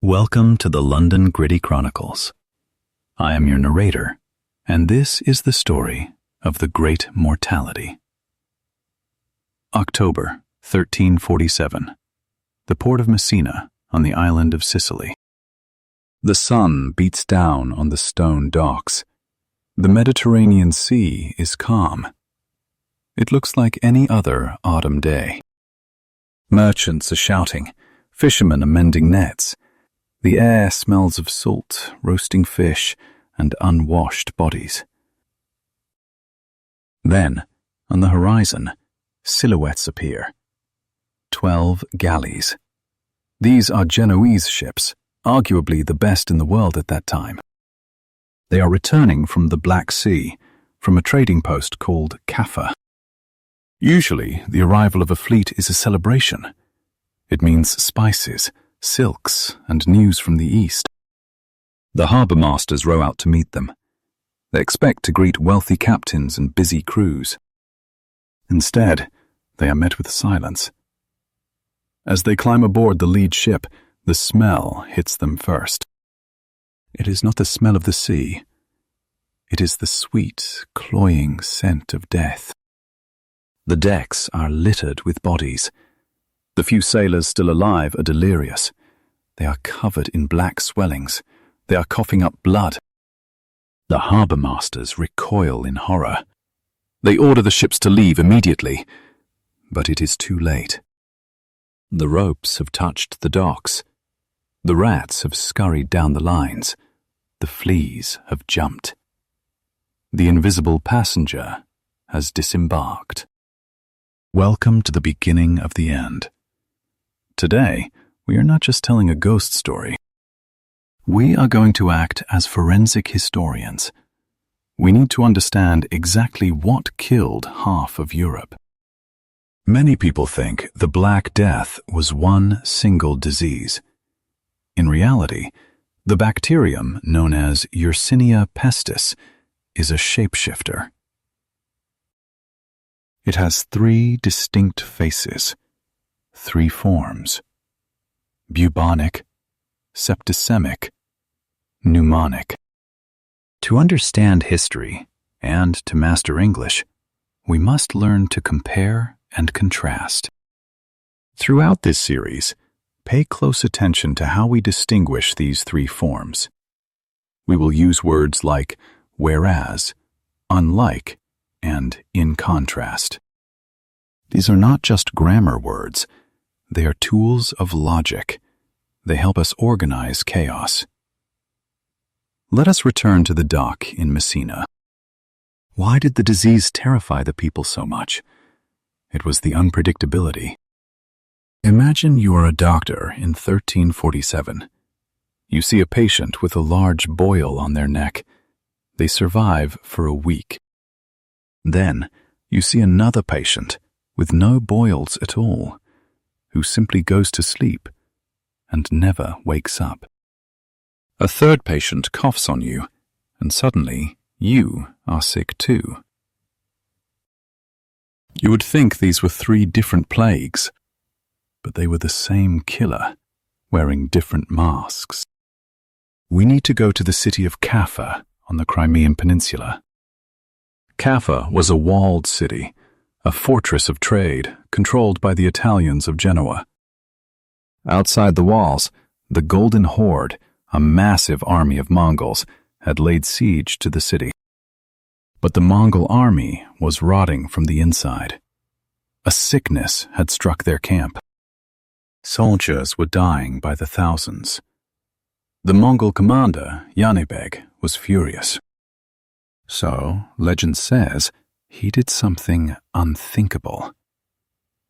Welcome to the London Gritty Chronicles. I am your narrator, and this is the story of the Great Mortality. October 1347. The port of Messina on the island of Sicily. The sun beats down on the stone docks. The Mediterranean Sea is calm. It looks like any other autumn day. Merchants are shouting, fishermen are mending nets. The air smells of salt, roasting fish, and unwashed bodies. Then, on the horizon, silhouettes appear. 12 galleys. These are Genoese ships, arguably the best in the world at that time. They are returning from the Black Sea, from a trading post called Kaffa. Usually, the arrival of a fleet is a celebration. It means spices, silks, and news from the east. The harbour masters row out to meet them. They expect to greet wealthy captains and busy crews. Instead, they are met with silence. As they climb aboard the lead ship, the smell hits them first. It is not the smell of the sea. It is the sweet, cloying scent of death. The decks are littered with bodies. The few sailors still alive are delirious. They are covered in black swellings. They are coughing up blood. The harbour masters recoil in horror. They order the ships to leave immediately, but it is too late. The ropes have touched the docks. The rats have scurried down the lines. The fleas have jumped. The invisible passenger has disembarked. Welcome to the beginning of the end. Today, we are not just telling a ghost story. We are going to act as forensic historians. We need to understand exactly what killed half of Europe. Many people think the Black Death was one single disease. In reality, the bacterium known as Yersinia pestis is a shapeshifter. It has 3 distinct faces, 3 forms: Bubonic, Septicemic, Pneumonic. To understand history and to master English, we must learn to compare and contrast. Throughout this series, pay close attention to how we distinguish these 3 forms. We will use words like whereas, unlike, and in contrast. These are not just grammar words. They are tools of logic. They help us organize chaos. Let us return to the dock in Messina. Why did the disease terrify the people so much? It was the unpredictability. Imagine you are a doctor in 1347. You see a patient with a large boil on their neck. They survive for a week. Then, you see another patient with no boils at all, who simply goes to sleep and never wakes up. A third patient coughs on you, and suddenly you are sick too. You would think these were 3 different plagues, but they were the same killer, wearing different masks. We need to go to the city of Kaffa on the Crimean Peninsula. Kaffa was a walled city, a fortress of trade controlled by the Italians of Genoa. Outside the walls, the Golden Horde, a massive army of Mongols, had laid siege to the city. But the Mongol army was rotting from the inside. A sickness had struck their camp. Soldiers were dying by the thousands. The Mongol commander, Yanibeg, was furious. So, legend says, he did something unthinkable.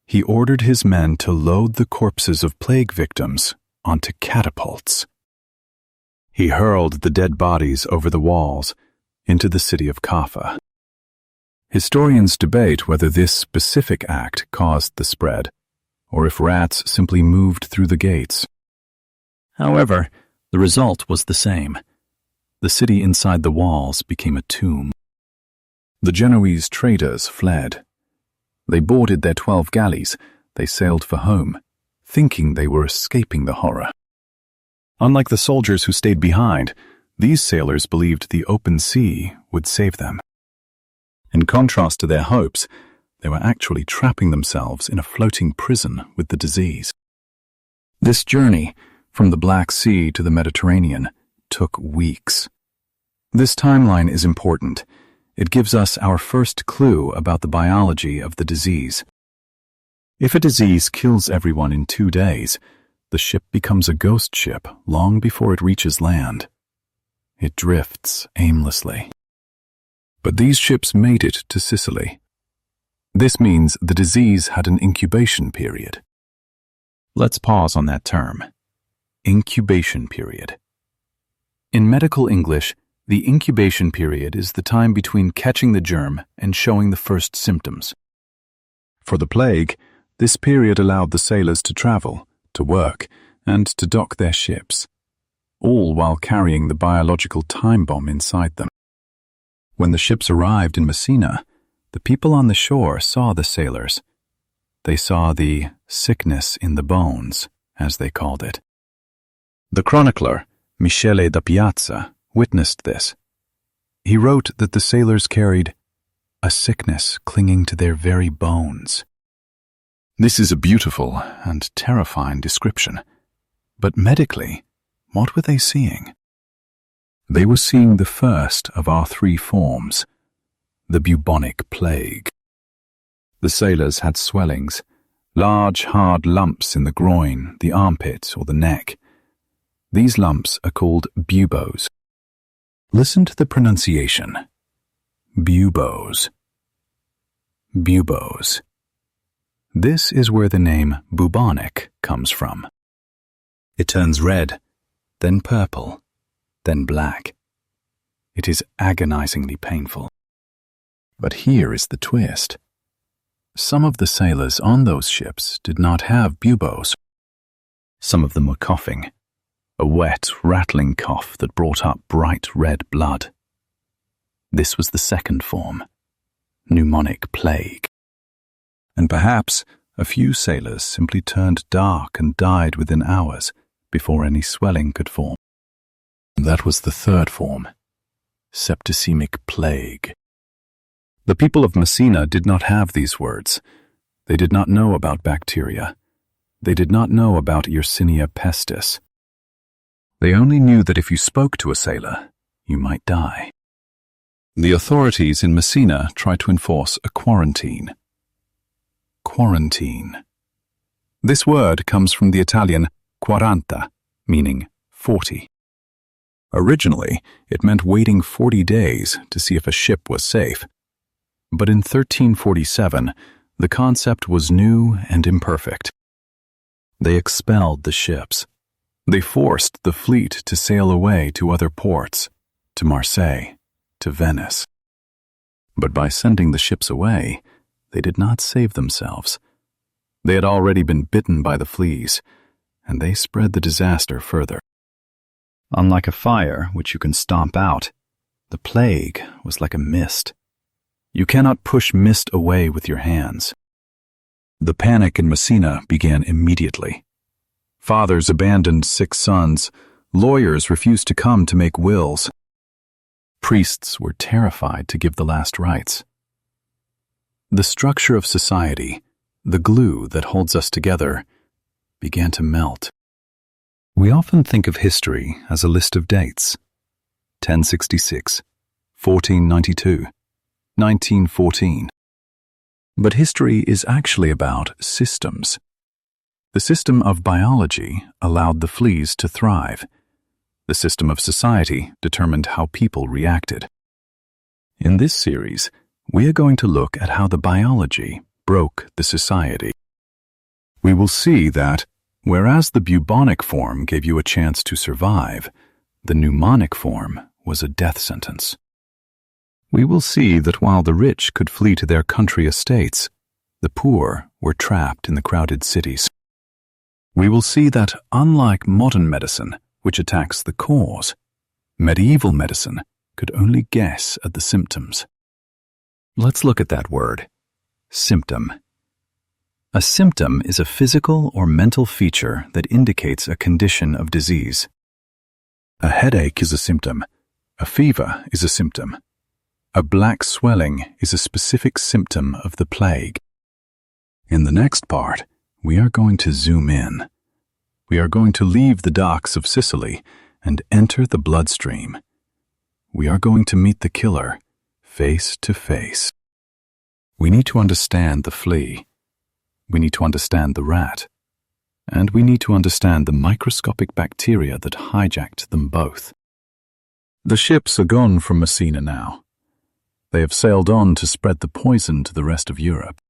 He ordered his men to load the corpses of plague victims onto catapults. He hurled the dead bodies over the walls into the city of Kaffa. Historians debate whether this specific act caused the spread, or if rats simply moved through the gates. However, the result was the same. The city inside the walls became a tomb. The Genoese traders fled. They boarded their 12 galleys. They sailed for home, thinking they were escaping the horror. Unlike the soldiers who stayed behind, these sailors believed the open sea would save them. In contrast to their hopes, they were actually trapping themselves in a floating prison with the disease. This journey, from the Black Sea to the Mediterranean, took weeks. This timeline is important. It gives us our first clue about the biology of the disease. If a disease kills everyone in 2 days, the ship becomes a ghost ship long before it reaches land. It drifts aimlessly. But these ships made it to Sicily. This means the disease had an incubation period. Let's pause on that term. Incubation period. In medical English, the incubation period is the time between catching the germ and showing the first symptoms. For the plague, this period allowed the sailors to travel, to work, and to dock their ships, all while carrying the biological time bomb inside them. When the ships arrived in Messina, the people on the shore saw the sailors. They saw the sickness in the bones, as they called it. The chronicler, Michele da Piazza, witnessed this. He wrote that the sailors carried a sickness clinging to their very bones. This is a beautiful and terrifying description. But medically, what were they seeing? They were seeing the first of our 3 forms, the bubonic plague. The sailors had swellings, large hard lumps in the groin, the armpit, or the neck. These lumps are called buboes. Listen to the pronunciation. Buboes. Buboes. This is where the name bubonic comes from. It turns red, then purple, then black. It is agonizingly painful. But here is the twist. Some of the sailors on those ships did not have buboes. Some of them were coughing, a wet, rattling cough that brought up bright red blood. This was the second form, pneumonic plague. And perhaps a few sailors simply turned dark and died within hours before any swelling could form. That was the third form, septicemic plague. The people of Messina did not have these words. They did not know about bacteria. They did not know about Yersinia pestis. They only knew that if you spoke to a sailor, you might die. The authorities in Messina tried to enforce a quarantine. Quarantine. This word comes from the Italian quaranta, meaning 40. Originally, it meant waiting 40 days to see if a ship was safe. But in 1347, the concept was new and imperfect. They expelled the ships. They forced the fleet to sail away to other ports, to Marseille, to Venice. But by sending the ships away, they did not save themselves. They had already been bitten by the fleas, and they spread the disaster further. Unlike a fire which you can stomp out, the plague was like a mist. You cannot push mist away with your hands. The panic in Messina began immediately. Fathers abandoned sick sons. Lawyers refused to come to make wills. Priests were terrified to give the last rites. The structure of society, the glue that holds us together, began to melt. We often think of history as a list of dates. 1066, 1492, 1914. But history is actually about systems. The system of biology allowed the fleas to thrive. The system of society determined how people reacted. In this series, we are going to look at how the biology broke the society. We will see that, whereas the bubonic form gave you a chance to survive, the pneumonic form was a death sentence. We will see that while the rich could flee to their country estates, the poor were trapped in the crowded cities. We will see that, unlike modern medicine, which attacks the cause, medieval medicine could only guess at the symptoms. Let's look at that word, symptom. A symptom is a physical or mental feature that indicates a condition of disease. A headache is a symptom. A fever is a symptom. A black swelling is a specific symptom of the plague. In the next part, we are going to zoom in. We are going to leave the docks of Sicily and enter the bloodstream. We are going to meet the killer face to face. We need to understand the flea. We need to understand the rat. And we need to understand the microscopic bacteria that hijacked them both. The ships are gone from Messina now. They have sailed on to spread the poison to the rest of Europe.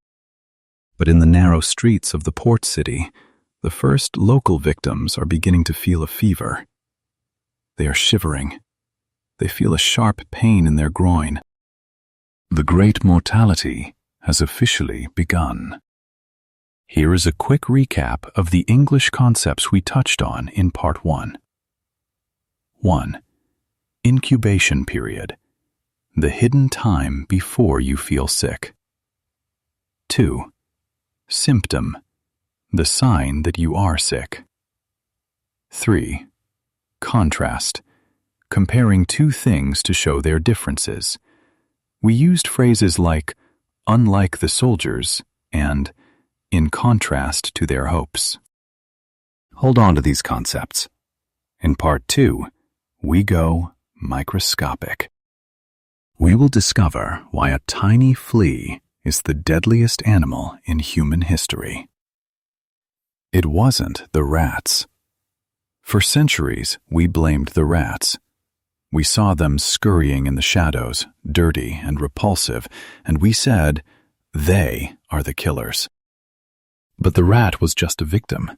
But in the narrow streets of the port city, the first local victims are beginning to feel a fever. They are shivering. They feel a sharp pain in their groin. The Great Mortality has officially begun. Here is a quick recap of the English concepts we touched on in Part 1. 1. Incubation period. The hidden time before you feel sick. 2. Symptom. The sign that you are sick. 3. Contrast. Comparing two things to show their differences. We used phrases like, unlike the soldiers, and in contrast to their hopes. Hold on to these concepts. In Part 2, we go microscopic. We will discover why a tiny flea is the deadliest animal in human history. It wasn't the rats. For centuries, we blamed the rats. We saw them scurrying in the shadows, dirty and repulsive, and we said, they are the killers. But the rat was just a victim,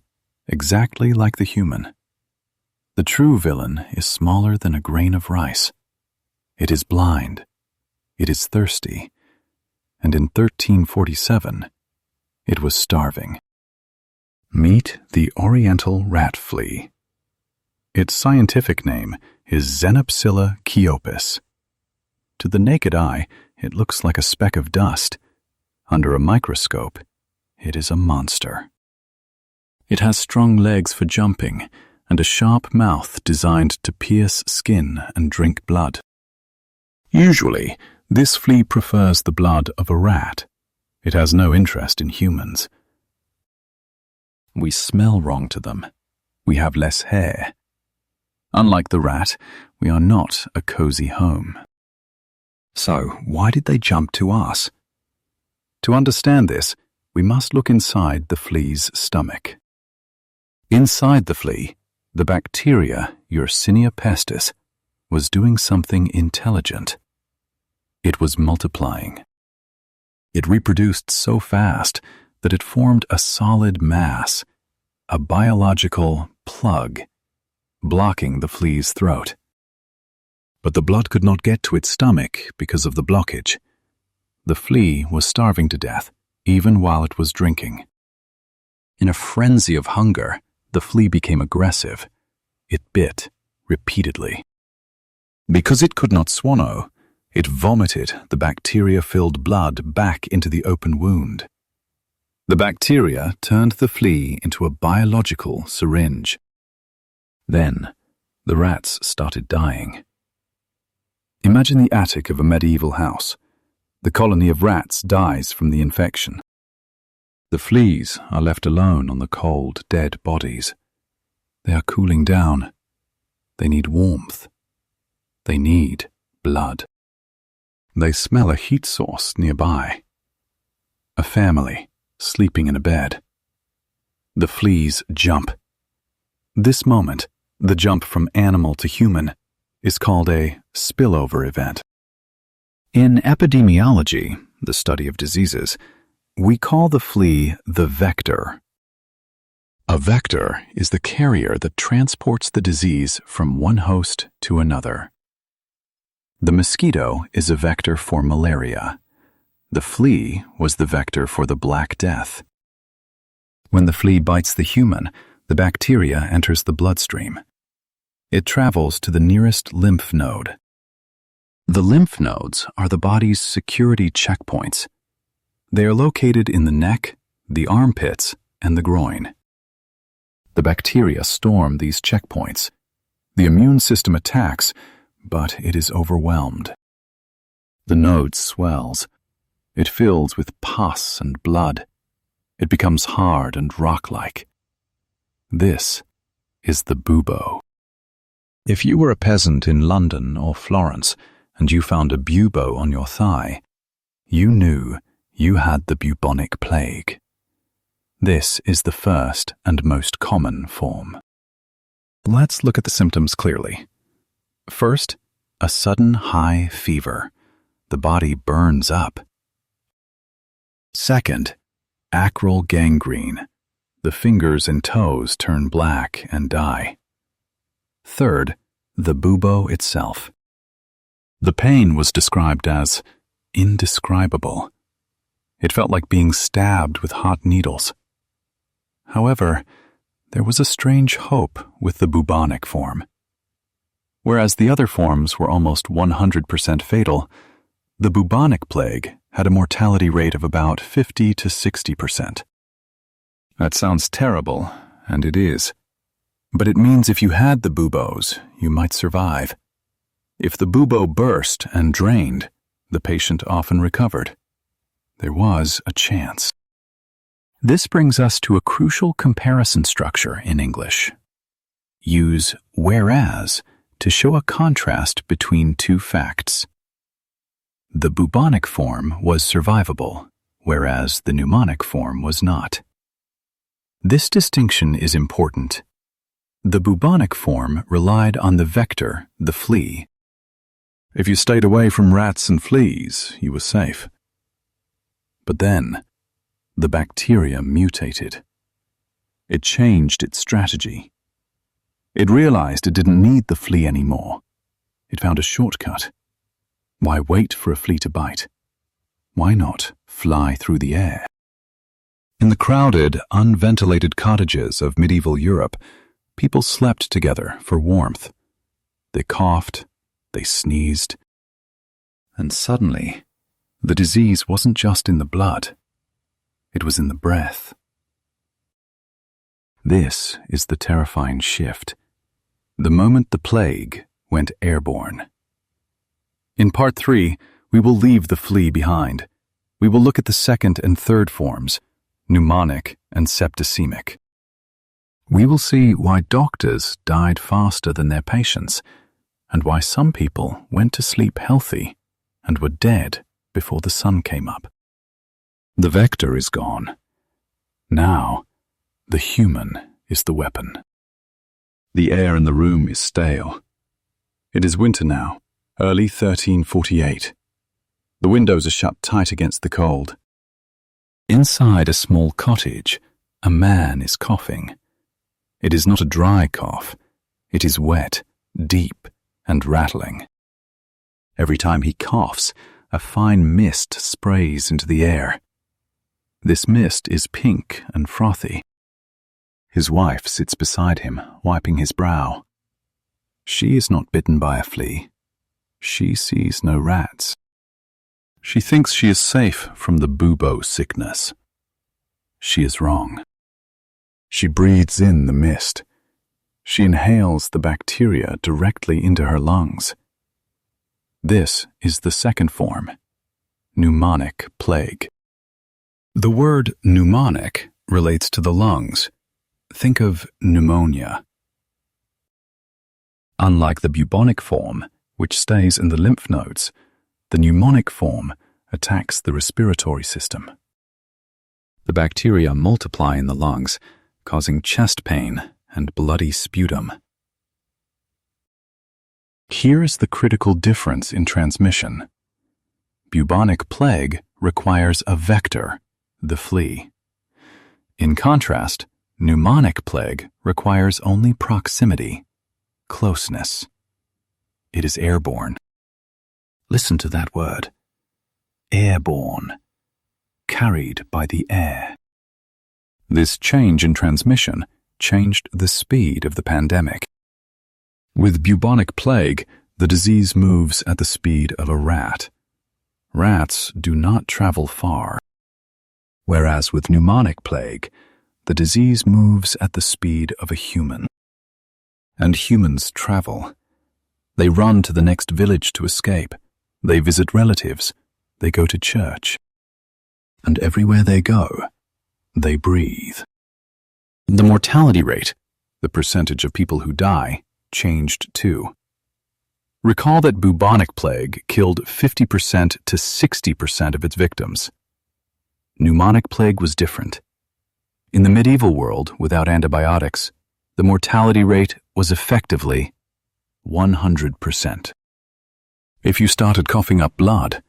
exactly like the human. The true villain is smaller than a grain of rice. It is blind. It is thirsty. And in 1347, it was starving. Meet the Oriental rat flea. Its scientific name is Xenopsilla chiopus. To the naked eye, it looks like a speck of dust. Under a microscope, it is a monster. It has strong legs for jumping and a sharp mouth designed to pierce skin and drink blood. Usually, this flea prefers the blood of a rat. It has no interest in humans. We smell wrong to them. We have less hair. Unlike the rat, we are not a cozy home. So, why did they jump to us? To understand this, we must look inside the flea's stomach. Inside the flea, the bacteria Yersinia pestis was doing something intelligent. It was multiplying. It reproduced so fast that it formed a solid mass, a biological plug, blocking the flea's throat. But the blood could not get to its stomach because of the blockage. The flea was starving to death, even while it was drinking. In a frenzy of hunger, the flea became aggressive. It bit repeatedly. Because it could not swallow, it vomited the bacteria-filled blood back into the open wound. The bacteria turned the flea into a biological syringe. Then, the rats started dying. Imagine the attic of a medieval house. The colony of rats dies from the infection. The fleas are left alone on the cold, dead bodies. They are cooling down. They need warmth. They need blood. They smell a heat source nearby. A family sleeping in a bed. The fleas jump. This moment, the jump from animal to human, is called a spillover event. In epidemiology, the study of diseases, we call the flea the vector. A vector is the carrier that transports the disease from one host to another. The mosquito is a vector for malaria. The flea was the vector for the Black Death. When the flea bites the human, the bacteria enters the bloodstream. It travels to the nearest lymph node. The lymph nodes are the body's security checkpoints. They are located in the neck, the armpits, and the groin. The bacteria storm these checkpoints. The immune system attacks, but it is overwhelmed. The node swells. It fills with pus and blood. It becomes hard and rock-like. This is the bubo. If you were a peasant in London or Florence and you found a bubo on your thigh, you knew you had the bubonic plague. This is the first and most common form. Let's look at the symptoms clearly. First, a sudden high fever. The body burns up. Second, acral gangrene. The fingers and toes turn black and die. Third, the bubo itself. The pain was described as indescribable. It felt like being stabbed with hot needles. However, there was a strange hope with the bubonic form. Whereas the other forms were almost 100% fatal, the bubonic plague had a mortality rate of about 50 to 60%. That sounds terrible, and it is. But it means if you had the bubos, you might survive. If the bubo burst and drained, the patient often recovered. There was a chance. This brings us to a crucial comparison structure in English. Use whereas to show a contrast between two facts. The bubonic form was survivable, whereas the pneumonic form was not. This distinction is important. The bubonic form relied on the vector, the flea. If you stayed away from rats and fleas, you were safe. But then, the bacteria mutated. It changed its strategy. It realized it didn't need the flea anymore. It found a shortcut. Why wait for a flea to bite? Why not fly through the air? In the crowded, unventilated cottages of medieval Europe, people slept together for warmth. They coughed, they sneezed, and suddenly, the disease wasn't just in the blood. It was in the breath. This is the terrifying shift. The moment the plague went airborne. In Part 3, we will leave the flea behind. We will look at the second and third forms, pneumonic and septicemic. We will see why doctors died faster than their patients, and why some people went to sleep healthy and were dead before the sun came up. The vector is gone. Now, the human is the weapon. The air in the room is stale. It is winter now, early 1348. The windows are shut tight against the cold. Inside a small cottage, a man is coughing. It is not a dry cough. It is wet, deep, and rattling. Every time he coughs, a fine mist sprays into the air. This mist is pink and frothy. His wife sits beside him, wiping his brow. She is not bitten by a flea. She sees no rats. She thinks she is safe from the bubo sickness. She is wrong. She breathes in the mist. She inhales the bacteria directly into her lungs. This is the second form, pneumonic plague. The word pneumonic relates to the lungs. Think of pneumonia. Unlike the bubonic form, which stays in the lymph nodes, the pneumonic form attacks the respiratory system. The bacteria multiply in the lungs, causing chest pain and bloody sputum. Here is the critical difference in transmission. Bubonic plague requires a vector, the flea. In contrast, pneumonic plague requires only proximity, closeness. It is airborne. Listen to that word. Airborne. Carried by the air. This change in transmission changed the speed of the pandemic. With bubonic plague, the disease moves at the speed of a rat. Rats do not travel far. Whereas with pneumonic plague, the disease moves at the speed of a human. And humans travel. They run to the next village to escape. They visit relatives. They go to church. And everywhere they go, they breathe. The mortality rate, the percentage of people who die, changed too. Recall that bubonic plague killed 50% to 60% of its victims. Pneumonic plague was different. In the medieval world, without antibiotics, the mortality rate was effectively 100%. If you started coughing up blood,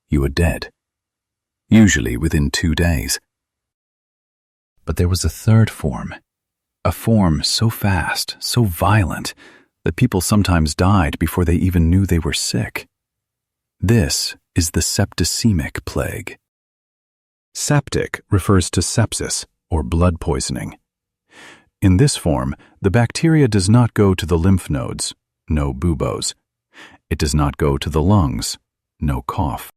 you were dead, usually within 2 days. But there was a third form, a form so fast, so violent, that people sometimes died before they even knew they were sick. This is the septicemic plague. Septic refers to sepsis, or blood poisoning. In this form, the bacteria does not go to the lymph nodes, no buboes. It does not go to the lungs, no cough.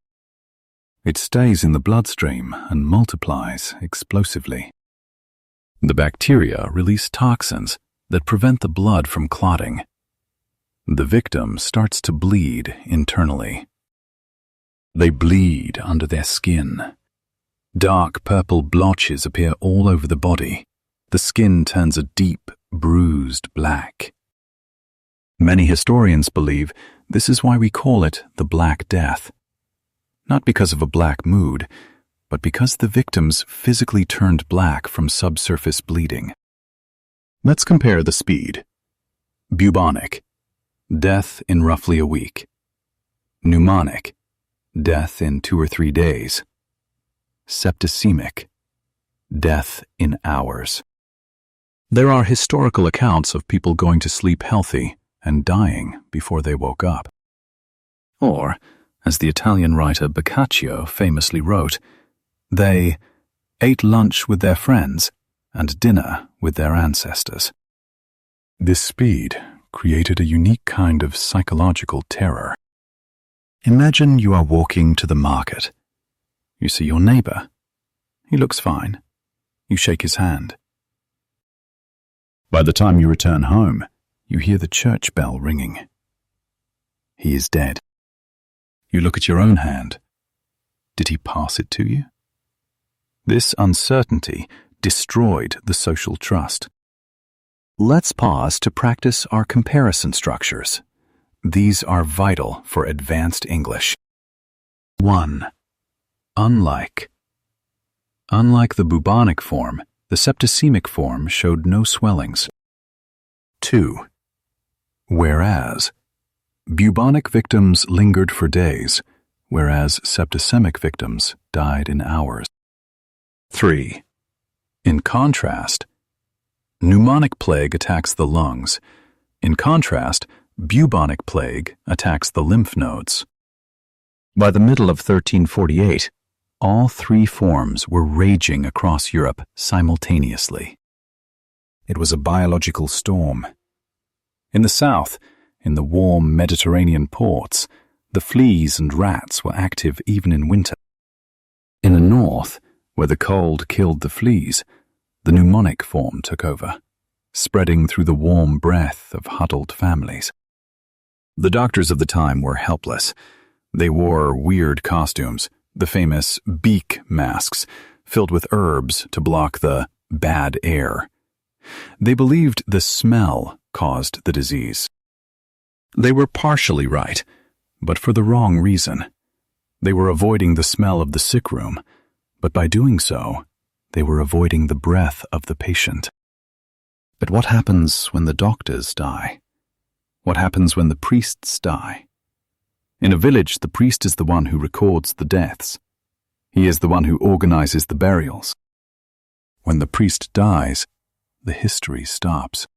It stays in the bloodstream and multiplies explosively. The bacteria release toxins that prevent the blood from clotting. The victim starts to bleed internally. They bleed under their skin. Dark purple blotches appear all over the body. The skin turns a deep, bruised black. Many historians believe this is why we call it the Black Death. Not because of a black mood, but because the victims physically turned black from subsurface bleeding. Let's compare the speed. Bubonic, death in roughly a week. Pneumonic, death in 2 or 3 days. Septicemic, death in hours. There are historical accounts of people going to sleep healthy and dying before they woke up. Or, as the Italian writer Boccaccio famously wrote, they ate lunch with their friends and dinner with their ancestors. This speed created a unique kind of psychological terror. Imagine you are walking to the market. You see your neighbor. He looks fine. You shake his hand. By the time you return home, you hear the church bell ringing. He is dead. You look at your own hand. Did he pass it to you? This uncertainty destroyed the social trust. Let's pause to practice our comparison structures. These are vital for advanced English. 1. Unlike. Unlike the bubonic form, the septicemic form showed no swellings. 2. Whereas. Bubonic victims lingered for days, whereas septicemic victims died in hours. 3. In contrast. Pneumonic plague attacks the lungs. In contrast, bubonic plague attacks the lymph nodes. By the middle of 1348, all 3 forms were raging across Europe simultaneously. It was a biological storm. In the south, in the warm Mediterranean ports, the fleas and rats were active even in winter. In the north, where the cold killed the fleas, the pneumonic form took over, spreading through the warm breath of huddled families. The doctors of the time were helpless. They wore weird costumes, the famous beak masks, filled with herbs to block the bad air. They believed the smell caused the disease. They were partially right, but for the wrong reason. They were avoiding the smell of the sick room, but by doing so, they were avoiding the breath of the patient. But what happens when the doctors die? What happens when the priests die? In a village, the priest is the one who records the deaths. He is the one who organizes the burials. When the priest dies, the history stops.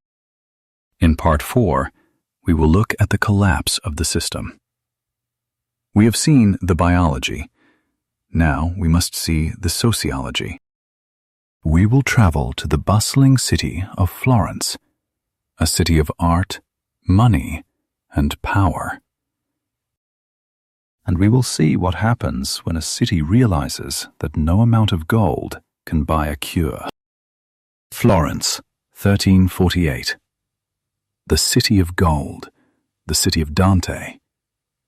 In Part 4, we will look at the collapse of the system. We have seen the biology. Now we must see the sociology. We will travel to the bustling city of Florence, a city of art, money, and power. And we will see what happens when a city realizes that no amount of gold can buy a cure. Florence, 1348. the city of gold, the city of Dante,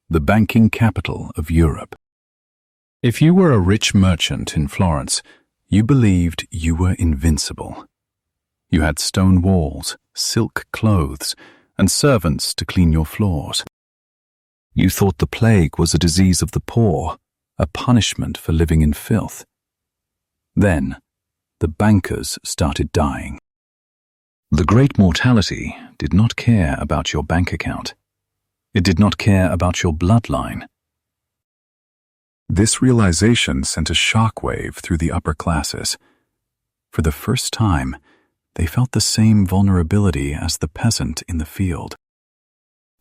the banking capital of Europe. If you were a rich merchant in Florence, you believed you were invincible. You had stone walls, silk clothes, and servants to clean your floors. You thought the plague was a disease of the poor, a punishment for living in filth. Then, the bankers started dying. The Great Mortality did not care about your bank account. It did not care about your bloodline. This realization sent a shockwave through the upper classes. For the first time, they felt the same vulnerability as the peasant in the field.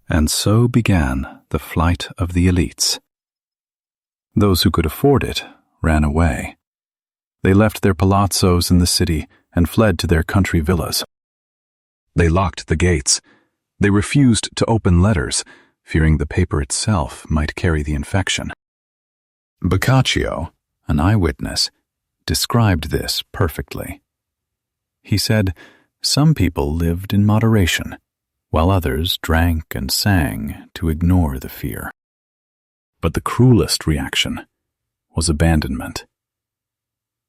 And so began the flight of the elites. Those who could afford it ran away. They left their palazzos in the city and fled to their country villas. They locked the gates. They refused to open letters, fearing the paper itself might carry the infection. Boccaccio, an eyewitness, described this perfectly. He said, "Some people lived in moderation, while others drank and sang to ignore the fear." But the cruelest reaction was abandonment.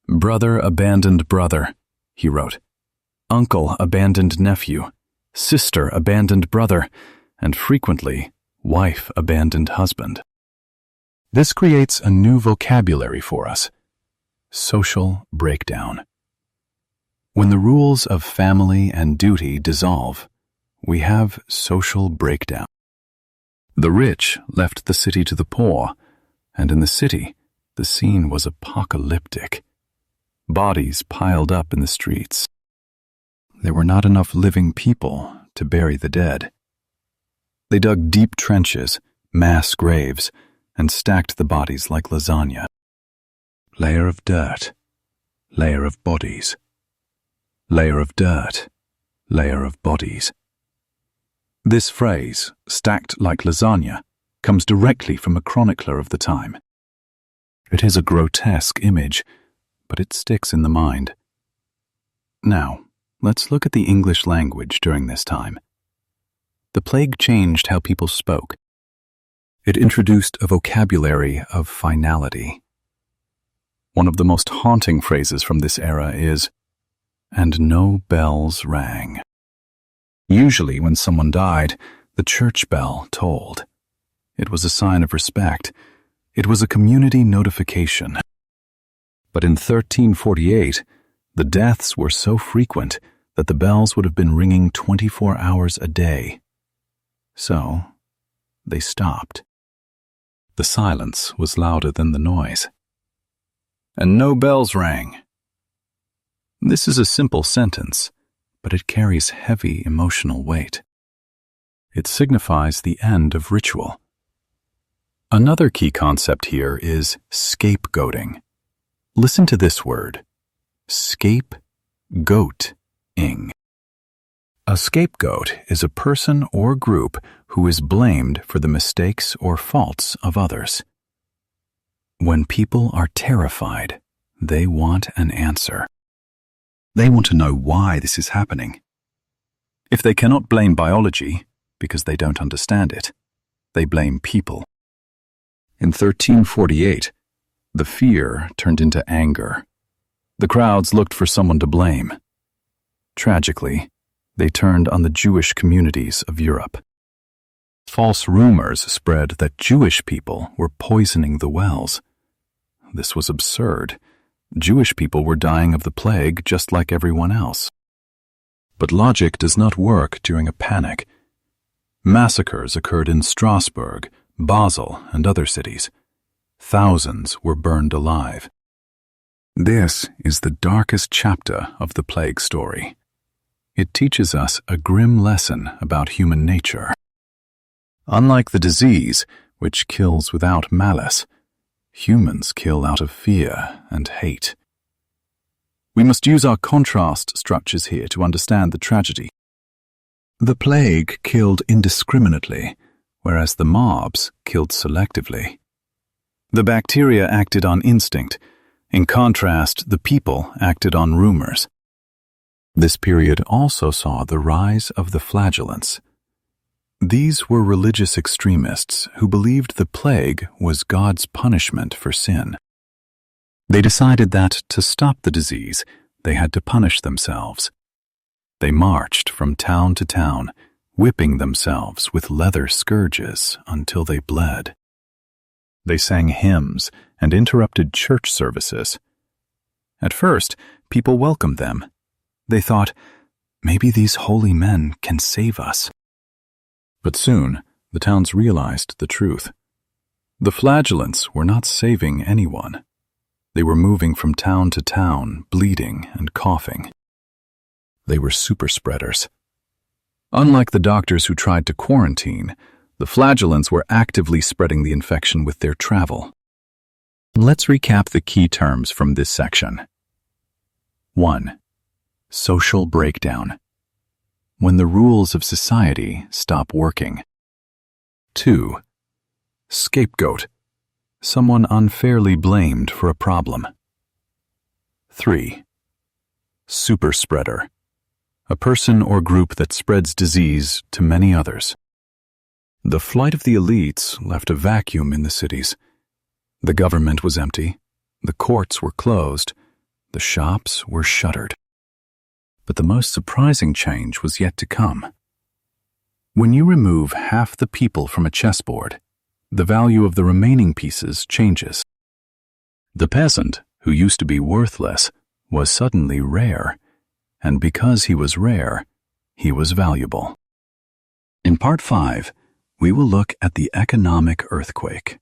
"Brother abandoned brother," he wrote. "Uncle abandoned nephew, sister abandoned brother, and frequently, wife abandoned husband." This creates a new vocabulary for us: social breakdown. When the rules of family and duty dissolve, we have social breakdown. The rich left the city to the poor, and in the city, the scene was apocalyptic. Bodies piled up in the streets. There were not enough living people to bury the dead. They dug deep trenches, mass graves, and stacked the bodies like lasagna. Layer of dirt, layer of bodies. Layer of dirt, layer of bodies. This phrase, stacked like lasagna, comes directly from a chronicler of the time. It is a grotesque image, but it sticks in the mind. Now, let's look at the English language during this time. The plague changed how people spoke. It introduced a vocabulary of finality. One of the most haunting phrases from this era is, "And no bells rang." Usually when someone died, the church bell tolled. It was a sign of respect. It was a community notification. But in 1348, the deaths were so frequent that the bells would have been ringing 24 hours a day. So, they stopped. The silence was louder than the noise. And no bells rang. This is a simple sentence, but it carries heavy emotional weight. It signifies the end of ritual. Another key concept here is scapegoating. Listen to this word, scapegoating. A scapegoat is a person or group who is blamed for the mistakes or faults of others. When people are terrified, they want an answer. They want to know why this is happening. If they cannot blame biology, because they don't understand it, they blame people. In 1348, the fear turned into anger. The crowds looked for someone to blame. Tragically, they turned on the Jewish communities of Europe. False rumors spread that Jewish people were poisoning the wells. This was absurd. Jewish people were dying of the plague just like everyone else. But logic does not work during a panic. Massacres occurred in Strasbourg, Basel, and other cities. Thousands were burned alive. This is the darkest chapter of the plague story. It teaches us a grim lesson about human nature. Unlike the disease, which kills without malice, humans kill out of fear and hate. We must use our contrast structures here to understand the tragedy. The plague killed indiscriminately, whereas the mobs killed selectively. The bacteria acted on instinct. In contrast, the people acted on rumors. This period also saw the rise of the flagellants. These were religious extremists who believed the plague was God's punishment for sin. They decided that, to stop the disease, they had to punish themselves. They marched from town to town, whipping themselves with leather scourges until they bled. They sang hymns and interrupted church services. At first, people welcomed them. They thought, maybe these holy men can save us. But soon, the towns realized the truth. The flagellants were not saving anyone. They were moving from town to town, bleeding and coughing. They were super spreaders. Unlike the doctors who tried to quarantine, the flagellants were actively spreading the infection with their travel. Let's recap the key terms from this section. 1. Social breakdown. When the rules of society stop working. 2. Scapegoat. Someone unfairly blamed for a problem. 3. Super spreader. A person or group that spreads disease to many others. The flight of the elites left a vacuum in the cities. The government was empty, the courts were closed, the shops were shuttered. But the most surprising change was yet to come. When you remove half the people from a chessboard, the value of the remaining pieces changes. The peasant, who used to be worthless, was suddenly rare, and because he was rare, he was valuable. In Part 5, we will look at the economic earthquake.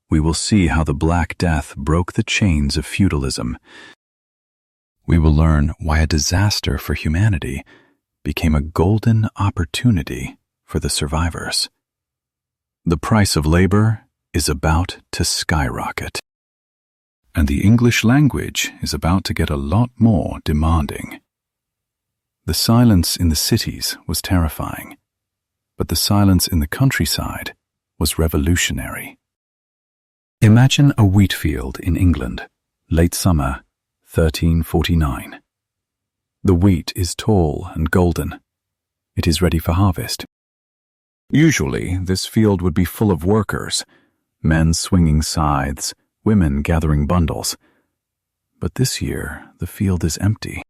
We will see how the Black Death broke the chains of feudalism. We will learn why a disaster for humanity became a golden opportunity for the survivors. The price of labor is about to skyrocket, and the English language is about to get a lot more demanding. The silence in the cities was terrifying, but the silence in the countryside was revolutionary. Imagine a wheat field in England, late summer, 1349. The wheat is tall and golden. It is ready for harvest. Usually, this field would be full of workers, men swinging scythes, women gathering bundles. But this year, the field is empty.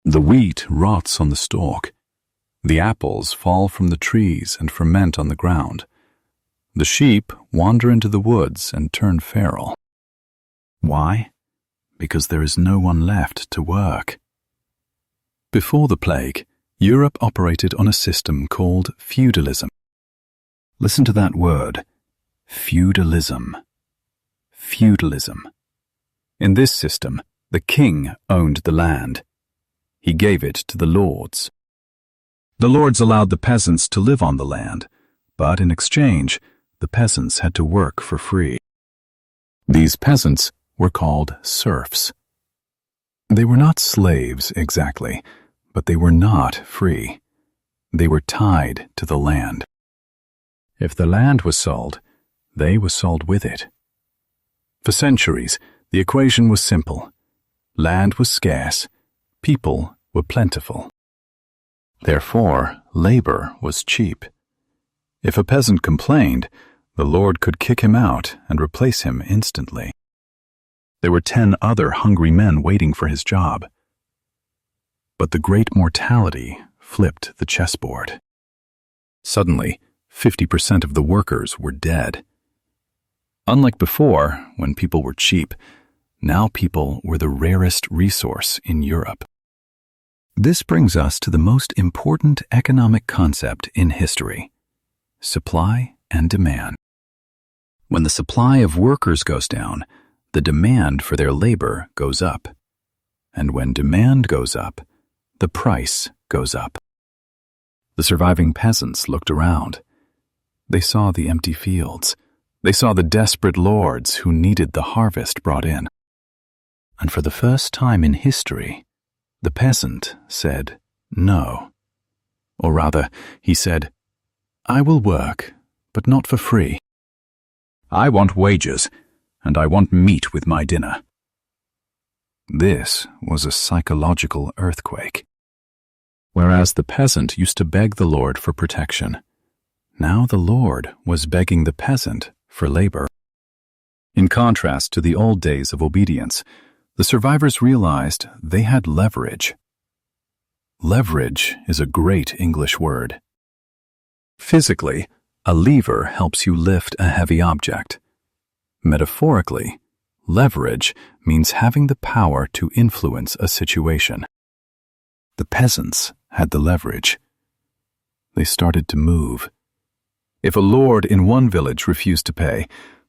The wheat rots on the stalk. The apples fall from the trees and ferment on the ground. The sheep wander into the woods and turn feral. Why? Because there is no one left to work. Before the plague, Europe operated on a system called feudalism. Listen to that word, feudalism. Feudalism. In this system, the king owned the land. He gave it to the lords. The lords allowed the peasants to live on the land, but in exchange, the peasants had to work for free. These peasants were called serfs. They were not slaves exactly, but they were not free. They were tied to the land. If the land was sold, they were sold with it. For centuries, the equation was simple. Land was scarce, people were plentiful. Therefore, labor was cheap. If a peasant complained, the lord could kick him out and replace him instantly. There were 10 other hungry men waiting for his job. But the Great Mortality flipped the chessboard. Suddenly, 50% of the workers were dead. Unlike before, when people were cheap, now people were the rarest resource in Europe. This brings us to the most important economic concept in history: supply and demand. When the supply of workers goes down, the demand for their labor goes up. And when demand goes up, the price goes up. The surviving peasants looked around. They saw the empty fields. They saw the desperate lords who needed the harvest brought in. And for the first time in history, the peasant said no. Or rather, he said, "I will work, but not for free. I want wages, and I want meat with my dinner." This was a psychological earthquake. Whereas the peasant used to beg the Lord for protection, now the Lord was begging the peasant for labor. In contrast to the old days of obedience, the survivors realized they had leverage. Leverage is a great English word. Physically, a lever helps you lift a heavy object. Metaphorically, leverage means having the power to influence a situation. The peasants had the leverage. They started to move. If a lord in one village refused to pay,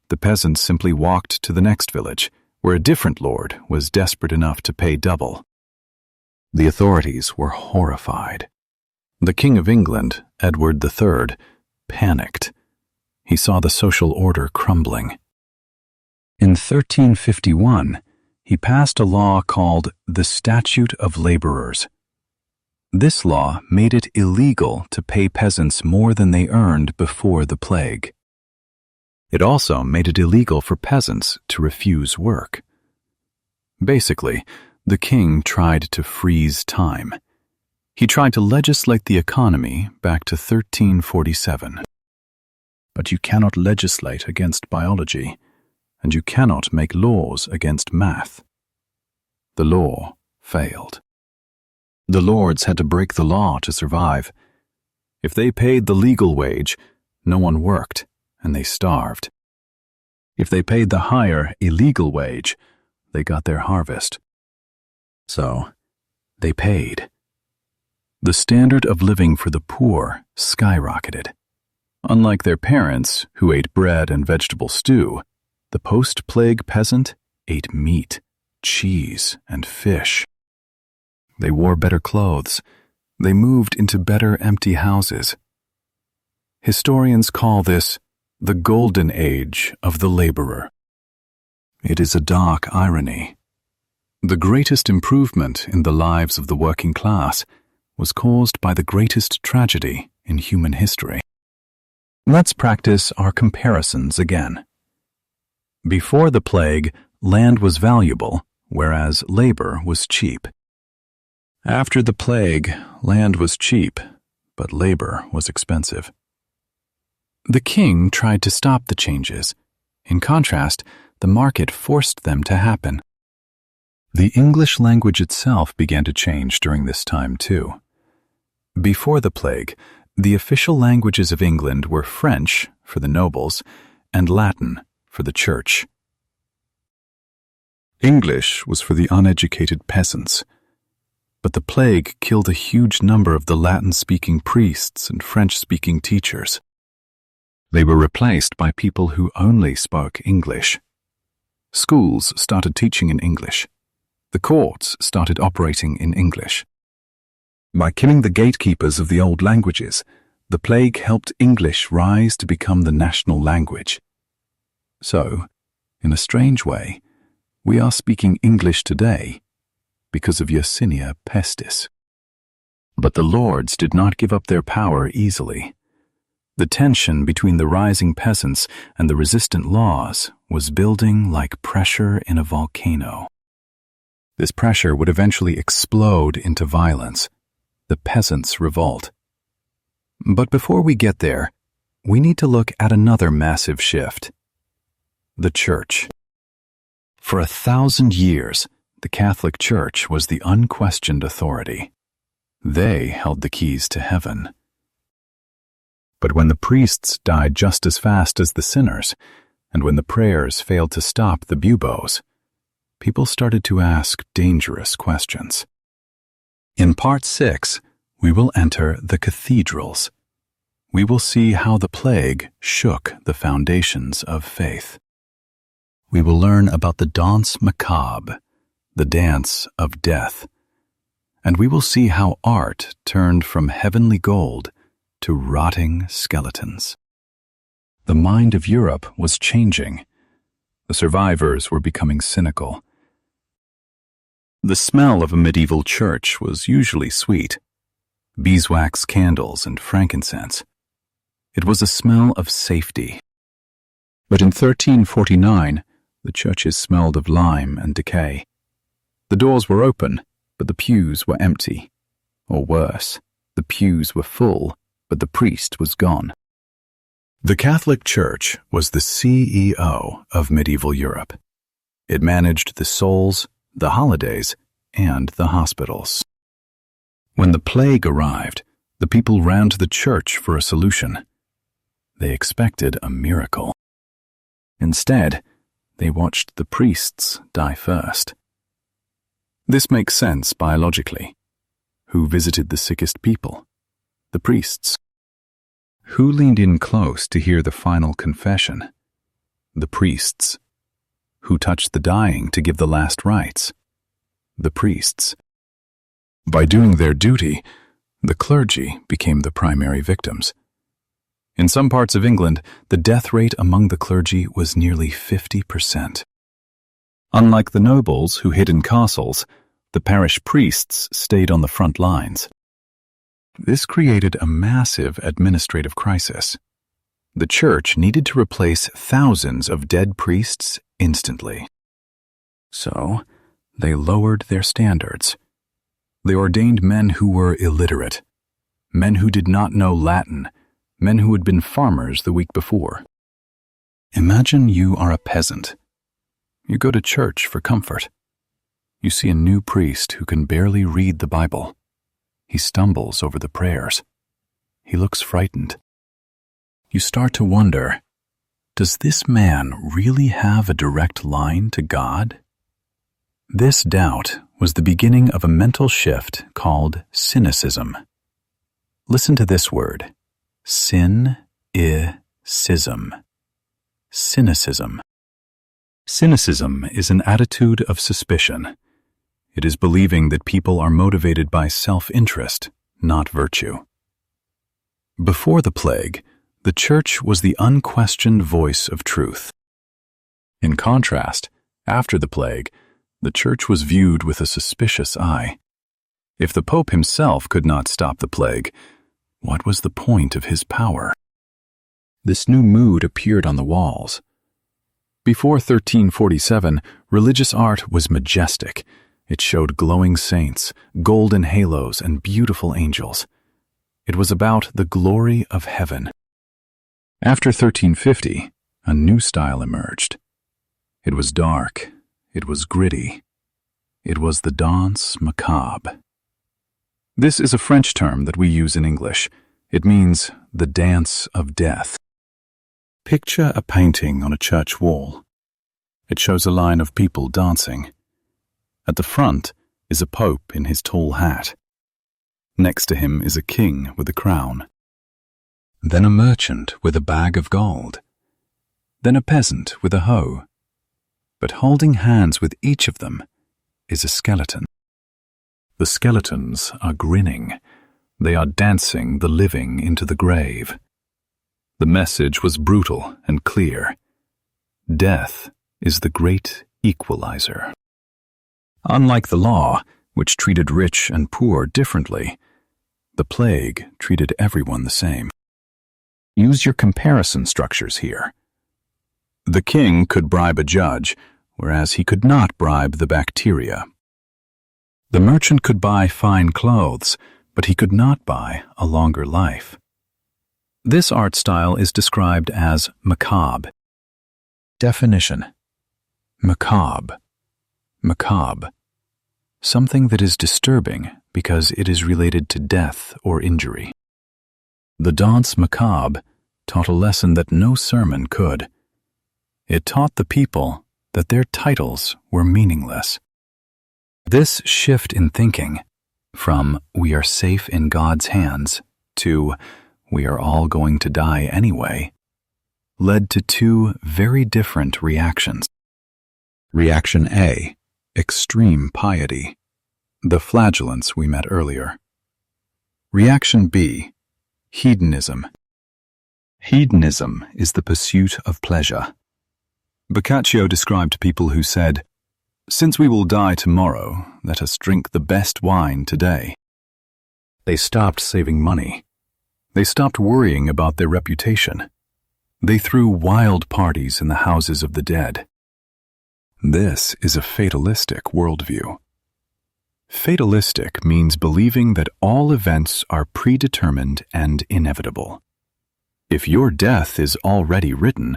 the peasants simply walked to the next village, where a different lord was desperate enough to pay double. The authorities were horrified. The King of England, Edward III, panicked. He saw the social order crumbling. In 1351, he passed a law called the Statute of Laborers. This law made it illegal to pay peasants more than they earned before the plague. It also made it illegal for peasants to refuse work. Basically, the king tried to freeze time. He tried to legislate the economy back to 1347. But you cannot legislate against biology, and you cannot make laws against math. The law failed. The lords had to break the law to survive. If they paid the legal wage, no one worked, and they starved. If they paid the higher illegal wage, they got their harvest. So, they paid. The standard of living for the poor skyrocketed. Unlike their parents, who ate bread and vegetable stew, the post-plague peasant ate meat, cheese, and fish. They wore better clothes. They moved into better empty houses. Historians call this the golden age of the laborer. It is a dark irony. The greatest improvement in the lives of the working class was caused by the greatest tragedy in human history. Let's practice our comparisons again. Before the plague, land was valuable, whereas labor was cheap. After the plague, land was cheap, but labor was expensive. The king tried to stop the changes. In contrast, the market forced them to happen. The English language itself began to change during this time, too. Before the plague, the official languages of England were French for the nobles and Latin for the church. English was for the uneducated peasants. But the plague killed a huge number of the Latin-speaking priests and French-speaking teachers. They were replaced by people who only spoke English. Schools started teaching in English. The courts started operating in English. By killing the gatekeepers of the old languages, the plague helped English rise to become the national language. So, in a strange way, we are speaking English today because of Yersinia Pestis. But the lords did not give up their power easily. The tension between the rising peasants and the resistant laws was building like pressure in a volcano. This pressure would eventually explode into violence, the peasants' revolt. But before we get there, we need to look at another massive shift: the Church. For 1,000 years, the Catholic Church was the unquestioned authority. They held the keys to heaven. But when the priests died just as fast as the sinners, and when the prayers failed to stop the buboes, people started to ask dangerous questions. In Part 6, we will enter the cathedrals. We will see how the plague shook the foundations of faith. We will learn about the danse macabre, the dance of death, and we will see how art turned from heavenly gold to rotting skeletons. The mind of Europe was changing. The survivors were becoming cynical. The smell of a medieval church was usually sweet: beeswax candles and frankincense. It was a smell of safety. But in 1349, the churches smelled of lime and decay. The doors were open, but the pews were empty. Or worse, the pews were full, but the priest was gone. The Catholic Church was the CEO of medieval Europe. It managed the souls, the holidays, and the hospitals. When the plague arrived, the people ran to the church for a solution. They expected a miracle. Instead, they watched the priests die first. This makes sense biologically. Who visited the sickest people? The priests. Who leaned in close to hear the final confession? The priests. Who touched the dying to give the last rites? The priests. By doing their duty, the clergy became the primary victims. In some parts of England, the death rate among the clergy was nearly 50%. Unlike the nobles who hid in castles, the parish priests stayed on the front lines. This created a massive administrative crisis. The church needed to replace thousands of dead priests instantly. So, they lowered their standards. They ordained men who were illiterate, men who did not know Latin, men who had been farmers the week before. Imagine you are a peasant. You go to church for comfort. You see a new priest who can barely read the Bible. He stumbles over the prayers. He looks frightened. You start to wonder, does this man really have a direct line to God? This doubt was the beginning of a mental shift called cynicism. Listen to this word, cynicism. Cynicism. Cynicism is an attitude of suspicion. It is believing that people are motivated by self-interest, not virtue. Before the plague, the church was the unquestioned voice of truth. In contrast, after the plague, the church was viewed with a suspicious eye. If the Pope himself could not stop the plague, what was the point of his power? This new mood appeared on the walls. Before 1347, religious art was majestic. It showed glowing saints, golden halos, and beautiful angels. It was about the glory of heaven. After 1350, a new style emerged. It was dark. It was gritty. It was the danse macabre. This is a French term that we use in English. It means the dance of death. Picture a painting on a church wall. It shows a line of people dancing. At the front is a pope in his tall hat. Next to him is a king with a crown. Then a merchant with a bag of gold. Then a peasant with a hoe. But holding hands with each of them is a skeleton. The skeletons are grinning. They are dancing the living into the grave. The message was brutal and clear. Death is the great equalizer. Unlike the law, which treated rich and poor differently, the plague treated everyone the same. Use your comparison structures here. The king could bribe a judge, whereas he could not bribe the bacteria. The merchant could buy fine clothes, but he could not buy a longer life. This art style is described as macabre. Definition: macabre. Macabre. Something that is disturbing because it is related to death or injury. The danse macabre taught a lesson that no sermon could. It taught the people that their titles were meaningless. This shift in thinking, from "we are safe in God's hands" to "we are all going to die anyway," led to two very different reactions. Reaction A: extreme piety, the flagellants we met earlier. Reaction B: hedonism. Hedonism is the pursuit of pleasure. Boccaccio described people who said, "Since we will die tomorrow, let us drink the best wine today." They stopped saving money. They stopped worrying about their reputation. They threw wild parties in the houses of the dead. This is a fatalistic worldview. Fatalistic means believing that all events are predetermined and inevitable. If your death is already written,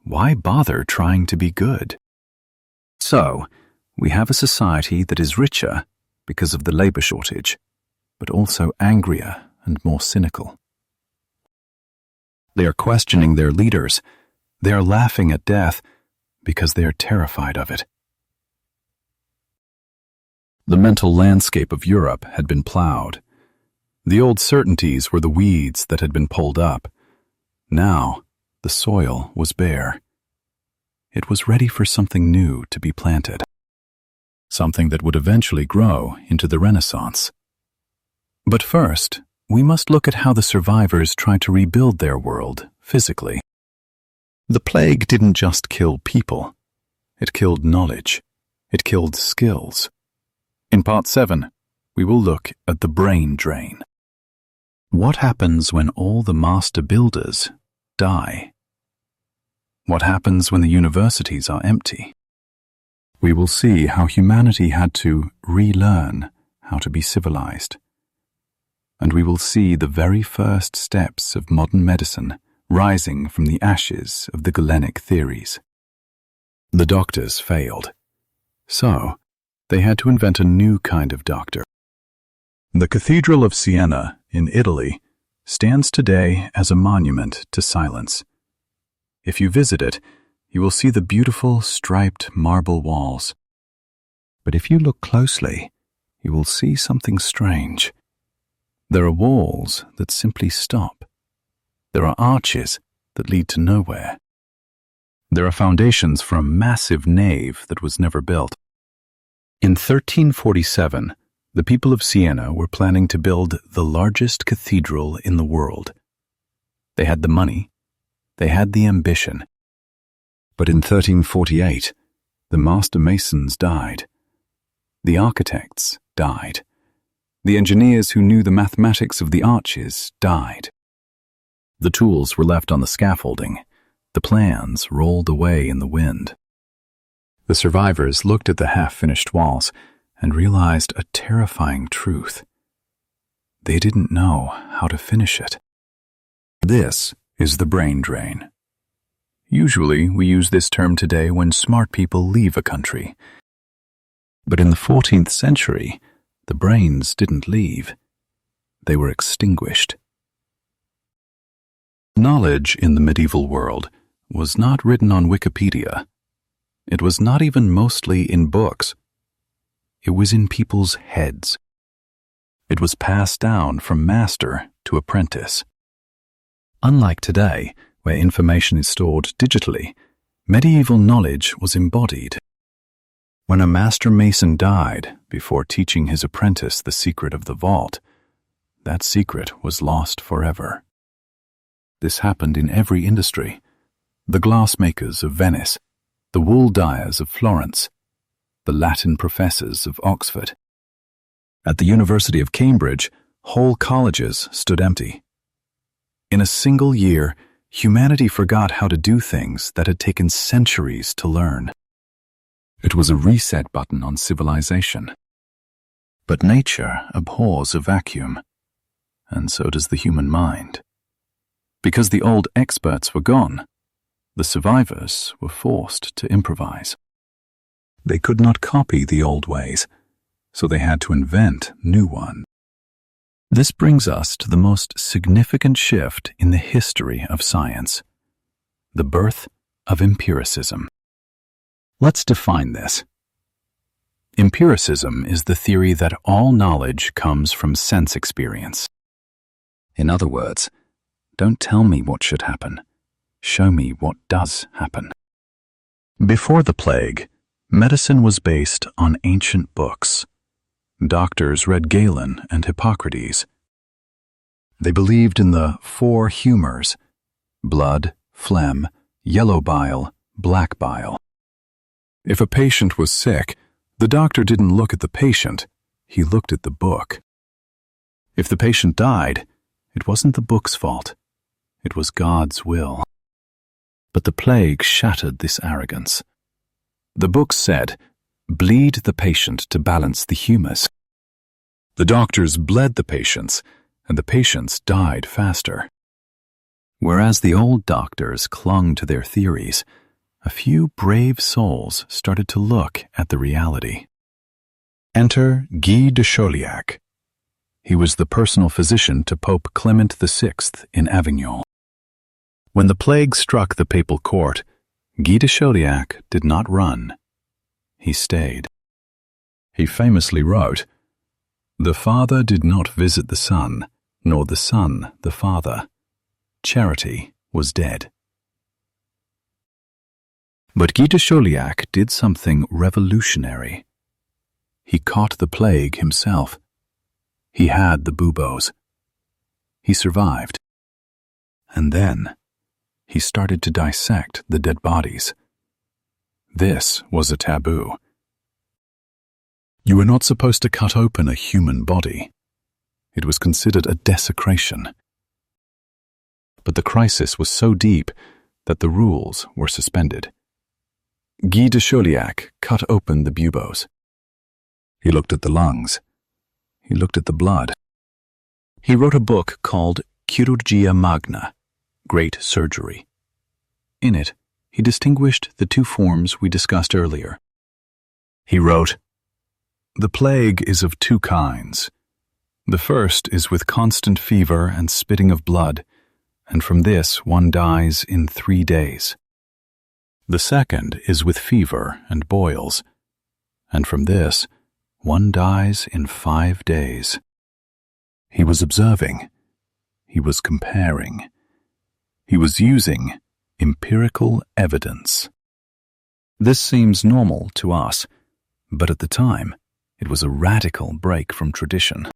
why bother trying to be good? So, we have a society that is richer because of the labor shortage, but also angrier and more cynical. They are questioning their leaders. They are laughing at death because they are terrified of it. The mental landscape of Europe had been plowed. The old certainties were the weeds that had been pulled up. Now, the soil was bare. It was ready for something new to be planted, something that would eventually grow into the Renaissance. But first, we must look at how the survivors tried to rebuild their world physically. The plague didn't just kill people. It killed knowledge. It killed skills. In Part 7, we will look at the brain drain. What happens when all the master builders die? What happens when the universities are empty? We will see how humanity had to relearn how to be civilized. And we will see the very first steps of modern medicine rising from the ashes of the Galenic theories. The doctors failed. So, they had to invent a new kind of doctor. The Cathedral of Siena in Italy stands today as a monument to silence. If you visit it, you will see the beautiful striped marble walls. But if you look closely, you will see something strange. There are walls that simply stop. There are arches that lead to nowhere. There are foundations for a massive nave that was never built. In 1347, the people of Siena were planning to build the largest cathedral in the world. They had the money. They had the ambition. But in 1348, the master masons died. The architects died. The engineers who knew the mathematics of the arches died. The tools were left on the scaffolding. The plans rolled away in the wind. The survivors looked at the half-finished walls and realized a terrifying truth. They didn't know how to finish it. This is the brain drain. Usually, we use this term today when smart people leave a country. But in the 14th century, the brains didn't leave. They were extinguished. Knowledge in the medieval world was not written on Wikipedia. It was not even mostly in books. It was in people's heads. It was passed down from master to apprentice. Unlike today, where information is stored digitally, medieval knowledge was embodied. When a master mason died before teaching his apprentice the secret of the vault, that secret was lost forever. This happened in every industry. The glassmakers of Venice, the wool dyers of Florence, the Latin professors of Oxford. At the University of Cambridge, whole colleges stood empty. In a single year, humanity forgot how to do things that had taken centuries to learn. It was a reset button on civilization. But nature abhors a vacuum, and so does the human mind. Because the old experts were gone, the survivors were forced to improvise. They could not copy the old ways, so they had to invent new ones. This brings us to the most significant shift in the history of science, the birth of empiricism. Let's define this. Empiricism is the theory that all knowledge comes from sense experience. In other words, don't tell me what should happen. Show me what does happen. Before the plague, medicine was based on ancient books. Doctors read Galen and Hippocrates. They believed in the 4 humors: blood, phlegm, yellow bile, black bile. If a patient was sick, the doctor didn't look at the patient, he looked at the book. If the patient died, it wasn't the book's fault. It was God's will. But the plague shattered this arrogance. The book said, bleed the patient to balance the humus. The doctors bled the patients, and the patients died faster. Whereas the old doctors clung to their theories, a few brave souls started to look at the reality. Enter Guy de Chauliac. He was the personal physician to Pope Clement VI in Avignon. When the plague struck the papal court, Guy de Chauliac did not run. He stayed. He famously wrote, "The Father did not visit the Son, nor the Son the Father. Charity was dead." But Guy de Chauliac did something revolutionary. He caught the plague himself. He had the buboes. He survived. And then he started to dissect the dead bodies. This was a taboo. You were not supposed to cut open a human body. It was considered a desecration. But the crisis was so deep that the rules were suspended. Guy de Chauliac cut open the buboes. He looked at the lungs. He looked at the blood. He wrote a book called Chirurgia Magna, Great Surgery. In it, he distinguished the two forms we discussed earlier. He wrote, "The plague is of two kinds. The first is with constant fever and spitting of blood, and from this one dies in 3 days. The second is with fever and boils, and from this one dies in 5 days." He was observing. He was comparing. He was using empirical evidence. This seems normal to us, but at the time, it was a radical break from tradition.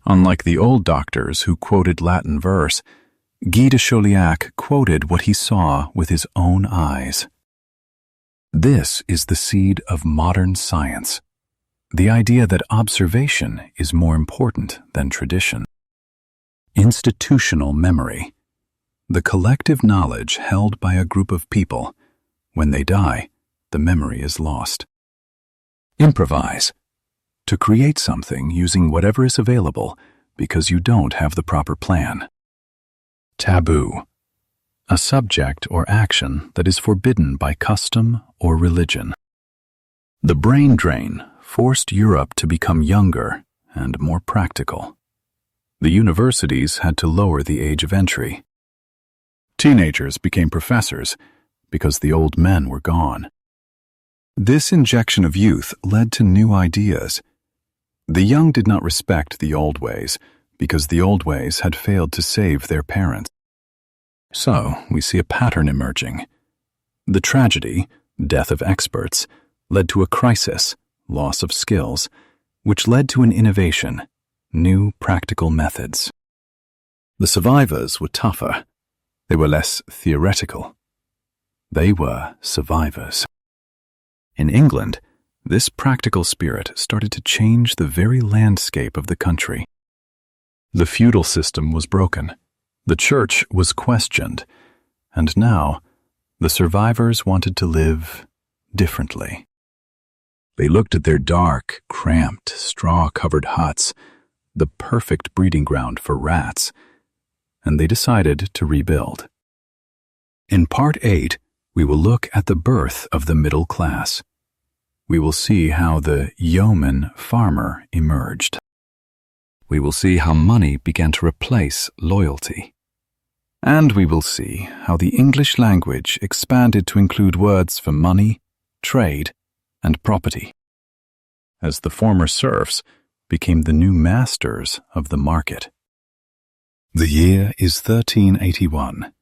Unlike the old doctors who quoted Latin verse, Guy de Chauliac quoted what he saw with his own eyes. This is the seed of modern science, the idea that observation is more important than tradition. Institutional memory, the collective knowledge held by a group of people. When they die, the memory is lost. Improvise, to create something using whatever is available because you don't have the proper plan. Taboo, a subject or action that is forbidden by custom or religion. The brain drain forced Europe to become younger and more practical. The universities had to lower the age of entry. Teenagers became professors because the old men were gone. This injection of youth led to new ideas. The young did not respect the old ways because the old ways had failed to save their parents. So we see a pattern emerging. The tragedy, death of experts, led to a crisis, loss of skills, which led to an innovation, new practical methods. The survivors were tougher. They were less theoretical. They were survivors. In England, this practical spirit started to change the very landscape of the country. The feudal system was broken. The church was questioned. And now, the survivors wanted to live differently. They looked at their dark, cramped, straw-covered huts, the perfect breeding ground for rats, and they decided to rebuild. In Part 8, we will look at the birth of the middle class. We will see how the yeoman farmer emerged. We will see how money began to replace loyalty. And we will see how the English language expanded to include words for money, trade, and property, as the former serfs became the new masters of the market. The year is 1381.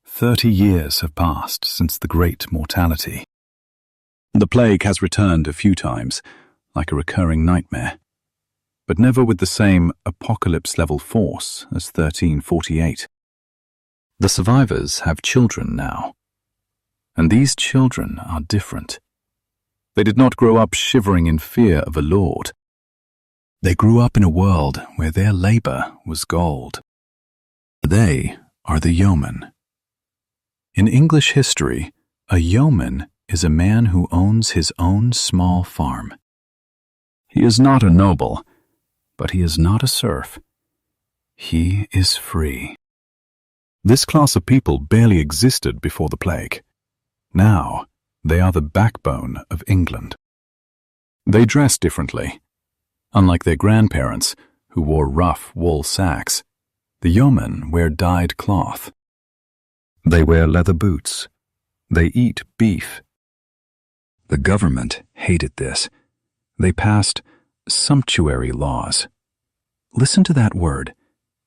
30 years have passed since the Great Mortality. The plague has returned a few times, like a recurring nightmare, but never with the same apocalypse-level force as 1348. The survivors have children now, and these children are different. They did not grow up shivering in fear of a lord. They grew up in a world where their labor was gold. They are the yeoman. In English history, a yeoman is a man who owns his own small farm. He is not a noble, but he is not a serf. He is free. This class of people barely existed before the plague. Now, they are the backbone of England. They dress differently. Unlike their grandparents, who wore rough wool sacks, the yeomen wear dyed cloth. They wear leather boots. They eat beef. The government hated this. They passed sumptuary laws. Listen to that word,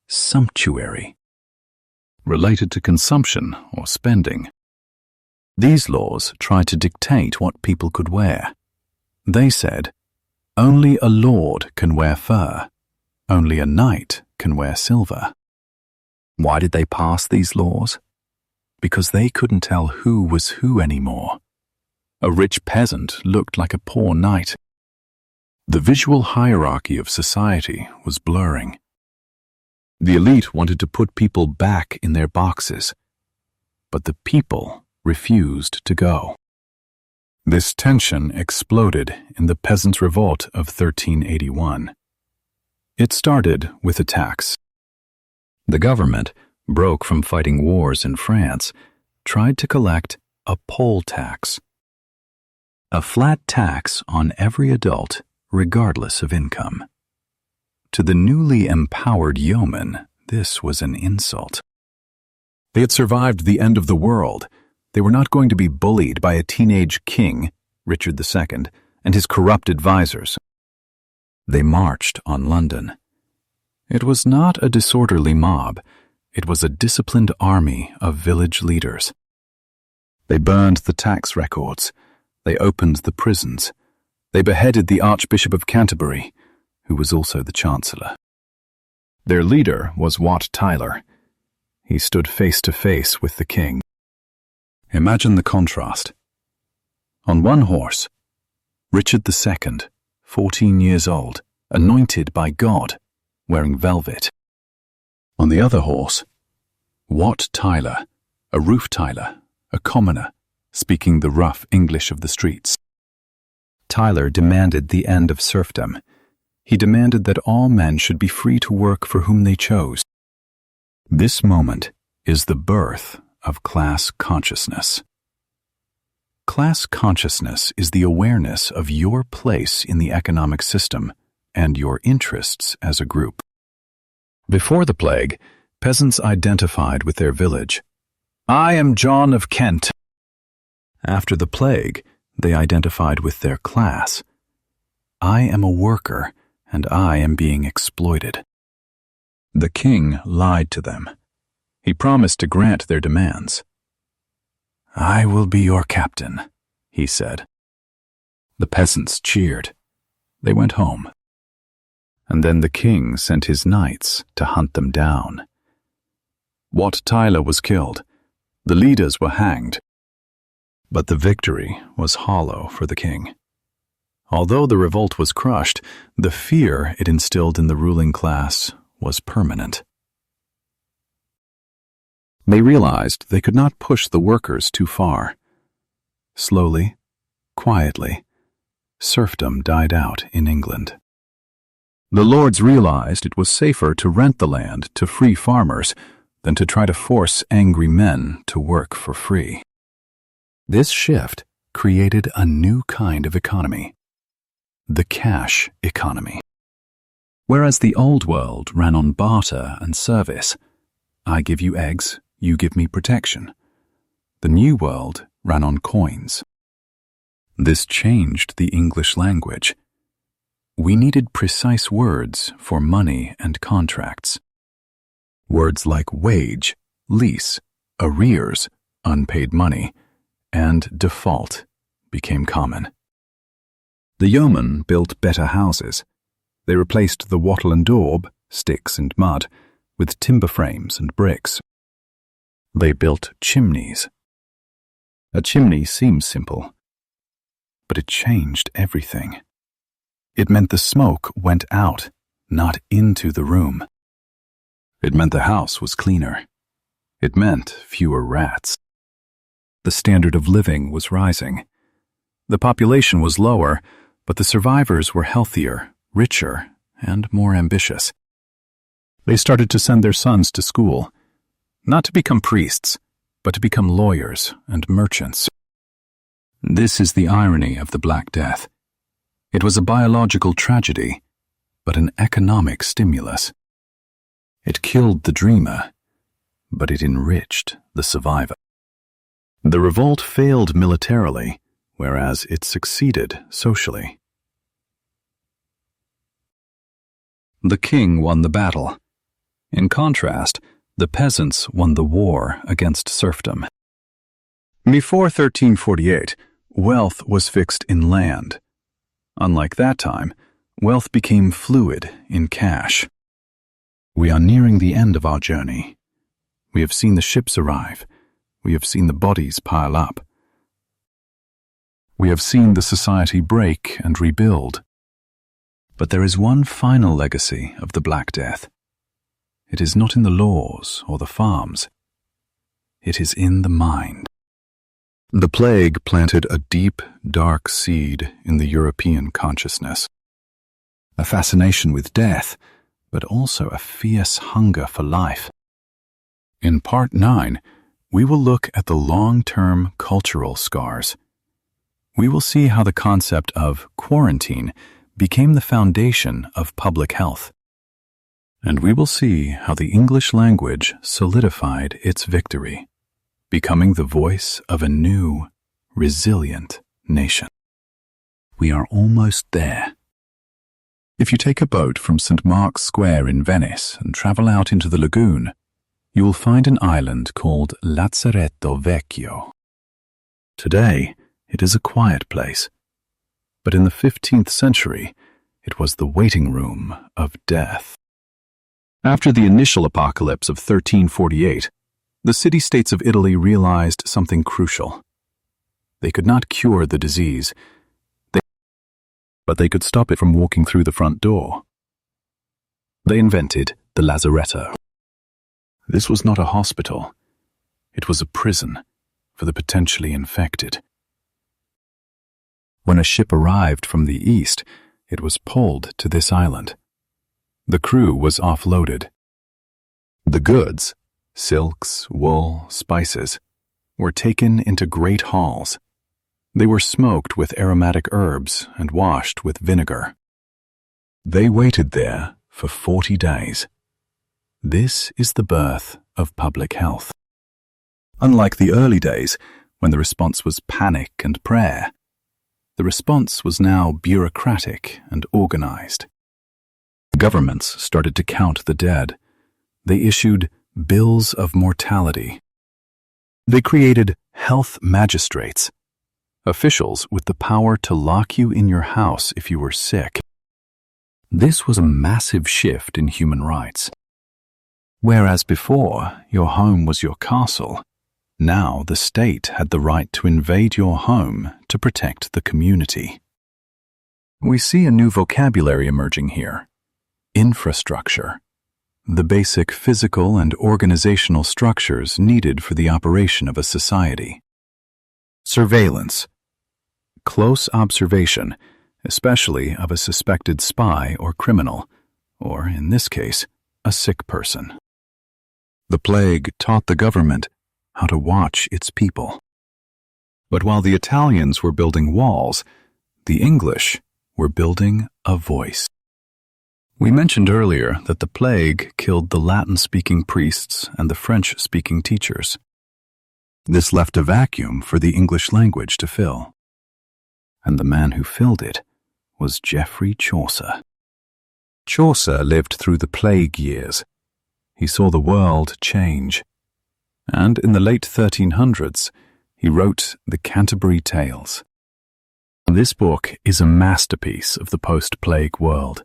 sumptuary. Related to consumption or spending. These laws tried to dictate what people could wear. They said, only a lord can wear fur. Only a knight can wear silver. Why did they pass these laws? Because they couldn't tell who was who anymore. A rich peasant looked like a poor knight. The visual hierarchy of society was blurring. The elite wanted to put people back in their boxes, but the people refused to go. This tension exploded in the Peasants' Revolt of 1381. It started with a tax. The government, broke from fighting wars in France, tried to collect a poll tax. A flat tax on every adult, regardless of income. To the newly empowered yeomen, this was an insult. They had survived the end of the world. They were not going to be bullied by a teenage king, Richard II, and his corrupt advisors. They marched on London. It was not a disorderly mob. It was a disciplined army of village leaders. They burned the tax records. They opened the prisons. They beheaded the Archbishop of Canterbury, who was also the Chancellor. Their leader was Wat Tyler. He stood face to face with the king. Imagine the contrast. On one horse, Richard II, 14 years old, anointed by God, wearing velvet. On the other horse, Wat Tyler, a roof tiler, a commoner, speaking the rough English of the streets. Tyler demanded the end of serfdom. He demanded that all men should be free to work for whom they chose. This moment is the birth of class consciousness. Class consciousness is the awareness of your place in the economic system and your interests as a group. Before the plague, peasants identified with their village. I am John of Kent. After the plague, they identified with their class. I am a worker, and I am being exploited. The king lied to them. He promised to grant their demands. I will be your captain, he said. The peasants cheered. They went home. And then the king sent his knights to hunt them down. Wat Tyler was killed. The leaders were hanged. But the victory was hollow for the king. Although the revolt was crushed, the fear it instilled in the ruling class was permanent. They realized they could not push the workers too far. Slowly, quietly, serfdom died out in England. The lords realized it was safer to rent the land to free farmers than to try to force angry men to work for free. This shift created a new kind of economy, the cash economy. Whereas the old world ran on barter and service, I give you eggs, you give me protection. The new world ran on coins. This changed the English language. We needed precise words for money and contracts. Words like wage, lease, arrears, unpaid money, and default became common. The yeomen built better houses. They replaced the wattle and daub, sticks and mud, with timber frames and bricks. They built chimneys. A chimney seems simple, but it changed everything. It meant the smoke went out, not into the room. It meant the house was cleaner. It meant fewer rats. The standard of living was rising. The population was lower, but the survivors were healthier, richer, and more ambitious. They started to send their sons to school, not to become priests, but to become lawyers and merchants. This is the irony of the Black Death. It was a biological tragedy, but an economic stimulus. It killed the dreamer, but it enriched the survivor. The revolt failed militarily, whereas it succeeded socially. The king won the battle. In contrast, the peasants won the war against serfdom. Before 1348, wealth was fixed in land. Unlike that time, wealth became fluid in cash. We are nearing the end of our journey. We have seen the ships arrive. We have seen the bodies pile up. We have seen the society break and rebuild. But there is one final legacy of the Black Death. It is not in the laws or the farms. It is in the mind. The plague planted a deep, dark seed in the European consciousness. A fascination with death, but also a fierce hunger for life. In Part 9, we will look at the long-term cultural scars. We will see how the concept of quarantine became the foundation of public health. And we will see how the English language solidified its victory, becoming the voice of a new, resilient nation. We are almost there. If you take a boat from St. Mark's Square in Venice and travel out into the lagoon, you will find an island called Lazzaretto Vecchio. Today, it is a quiet place, but in the 15th century, it was the waiting room of death. After the initial apocalypse of 1348, the city-states of Italy realized something crucial. They could not cure the disease, but they could stop it from walking through the front door. They invented the lazaretto. This was not a hospital. It was a prison for the potentially infected. When a ship arrived from the east, it was pulled to this island. The crew was offloaded. The goods, silks, wool, spices, were taken into great halls. They were smoked with aromatic herbs and washed with vinegar. They waited there for 40 days. This is the birth of public health. Unlike the early days, when the response was panic and prayer, the response was now bureaucratic and organized. Governments started to count the dead. They issued bills of mortality. They created health magistrates, officials with the power to lock you in your house if you were sick. This was a massive shift in human rights. Whereas before your home was your castle, now the state had the right to invade your home to protect the community. We see a new vocabulary emerging here. Infrastructure, the basic physical and organizational structures needed for the operation of a society. Surveillance, close observation, especially of a suspected spy or criminal, or, in this case, a sick person. The plague taught the government how to watch its people. But while the Italians were building walls, the English were building a voice. We mentioned earlier that the plague killed the Latin-speaking priests and the French-speaking teachers. This left a vacuum for the English language to fill. And the man who filled it was Geoffrey Chaucer. Chaucer lived through the plague years. He saw the world change. And in the late 1300s, he wrote the Canterbury Tales. This book is a masterpiece of the post-plague world.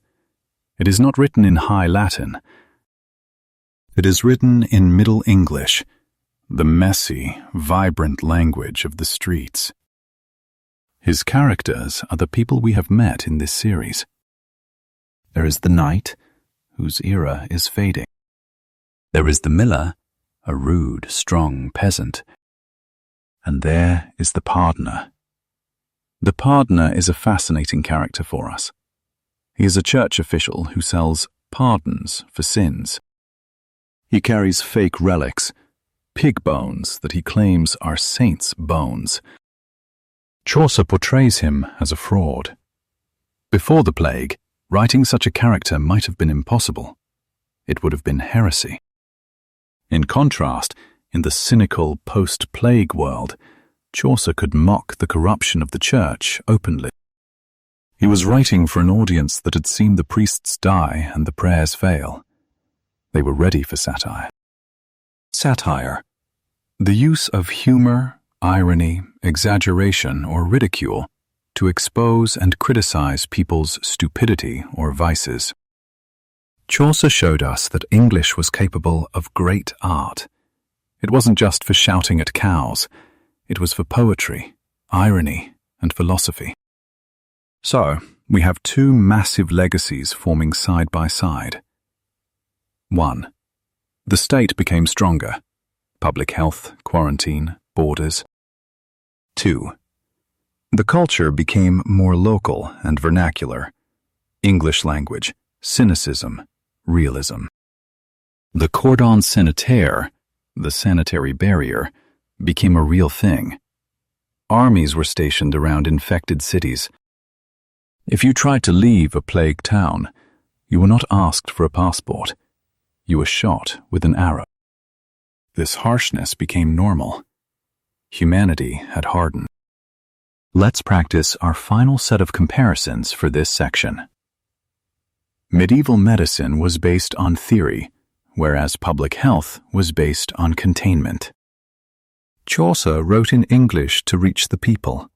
It is not written in High Latin. It is written in Middle English, the messy, vibrant language of the streets. His characters are the people we have met in this series. There is the knight, whose era is fading. There is the miller, a rude, strong peasant. And there is the pardoner. The pardoner is a fascinating character for us. He is a church official who sells pardons for sins. He carries fake relics, pig bones that he claims are saints' bones. Chaucer portrays him as a fraud. Before the plague, writing such a character might have been impossible. It would have been heresy. In contrast, in the cynical post-plague world, Chaucer could mock the corruption of the church openly. He was writing for an audience that had seen the priests die and the prayers fail. They were ready for satire. Satire, the use of humor, irony, exaggeration, or ridicule to expose and criticize people's stupidity or vices. Chaucer showed us that English was capable of great art. It wasn't just for shouting at cows, it was for poetry, irony, and philosophy. So, we have two massive legacies forming side by side. 1. The state became stronger. Public health, quarantine, borders. 2. The culture became more local and vernacular. English language, cynicism, realism. The cordon sanitaire, the sanitary barrier, became a real thing. Armies were stationed around infected cities. If you tried to leave a plague town, you were not asked for a passport. You were shot with an arrow. This harshness became normal. Humanity had hardened. Let's practice our final set of comparisons for this section. Medieval medicine was based on theory, whereas public health was based on containment. Chaucer wrote in English to reach the people,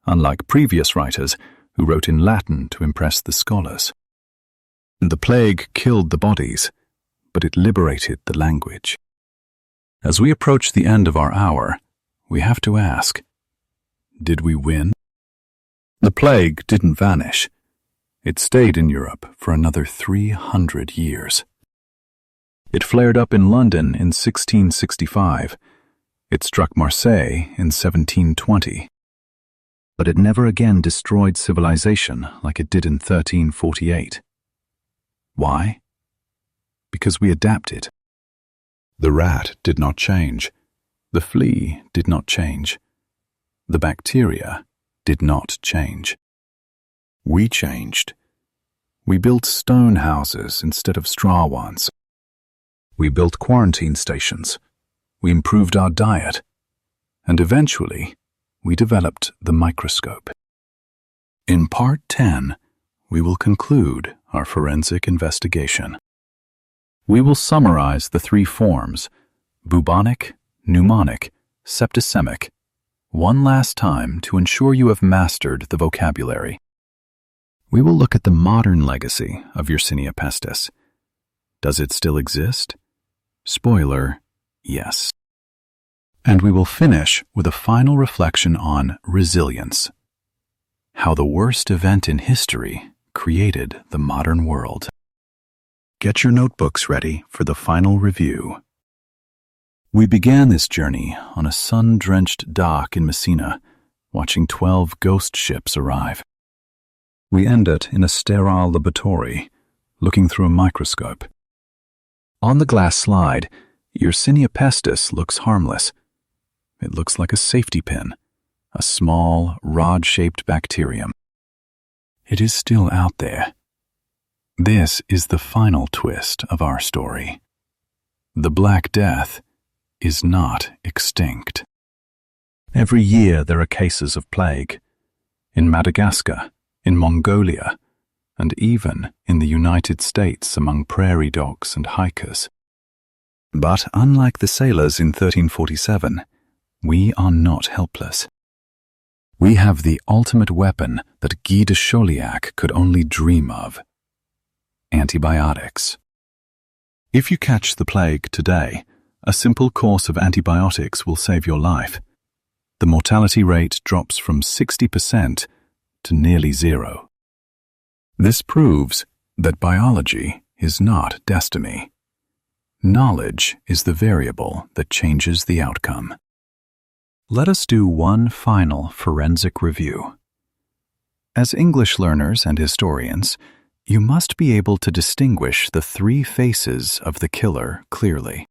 unlike previous writers who wrote in Latin to impress the scholars. The plague killed the bodies, but it liberated the language. As we approach the end of our hour, we have to ask, did we win? The plague didn't vanish. It stayed in Europe for another 300 years. It flared up in London in 1665. It struck Marseille in 1720. But it never again destroyed civilization like it did in 1348. Why? Because we adapted. The rat did not change. The flea did not change. The bacteria did not change. We changed. We built stone houses instead of straw ones. We built quarantine stations. We improved our diet. And eventually, we developed the microscope. In Part 10, we will conclude our forensic investigation. We will summarize the three forms, Bubonic, Pneumonic, Septicemic, one last time to ensure you have mastered the vocabulary. We will look at the modern legacy of Yersinia pestis. Does it still exist? Spoiler, yes. And we will finish with a final reflection on resilience, how the worst event in history created the modern world. Get your notebooks ready for the final review. We began this journey on a sun-drenched dock in Messina, watching 12 ghost ships arrive. We end it in a sterile laboratory, looking through a microscope. On the glass slide, Yersinia pestis looks harmless. It looks like a safety pin, a small, rod-shaped bacterium. It is still out there. This is the final twist of our story. The Black Death is not extinct. Every year there are cases of plague. In Madagascar, in Mongolia, and even in the United States among prairie dogs and hikers. But unlike the sailors in 1347, we are not helpless. We have the ultimate weapon that Guy de Chauliac could only dream of: antibiotics. If you catch the plague today, a simple course of antibiotics will save your life. The mortality rate drops from 60% to nearly zero. This proves that biology is not destiny. Knowledge is the variable that changes the outcome. Let us do one final forensic review. As English learners and historians, you must be able to distinguish the three faces of the killer clearly.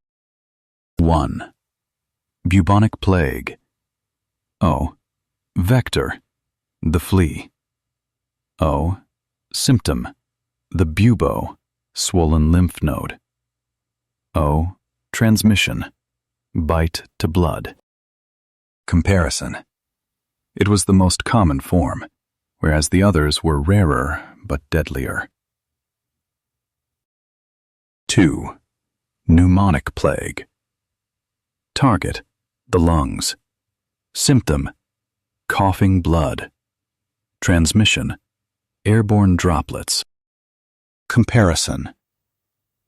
1. Bubonic plague. O. Vector, the flea. O. Symptom, the bubo, swollen lymph node. O. Transmission, bite to blood. Comparison. It was the most common form, whereas the others were rarer but deadlier. 2. Pneumonic plague. Target, the lungs. Symptom, coughing blood. Transmission, airborne droplets. Comparison.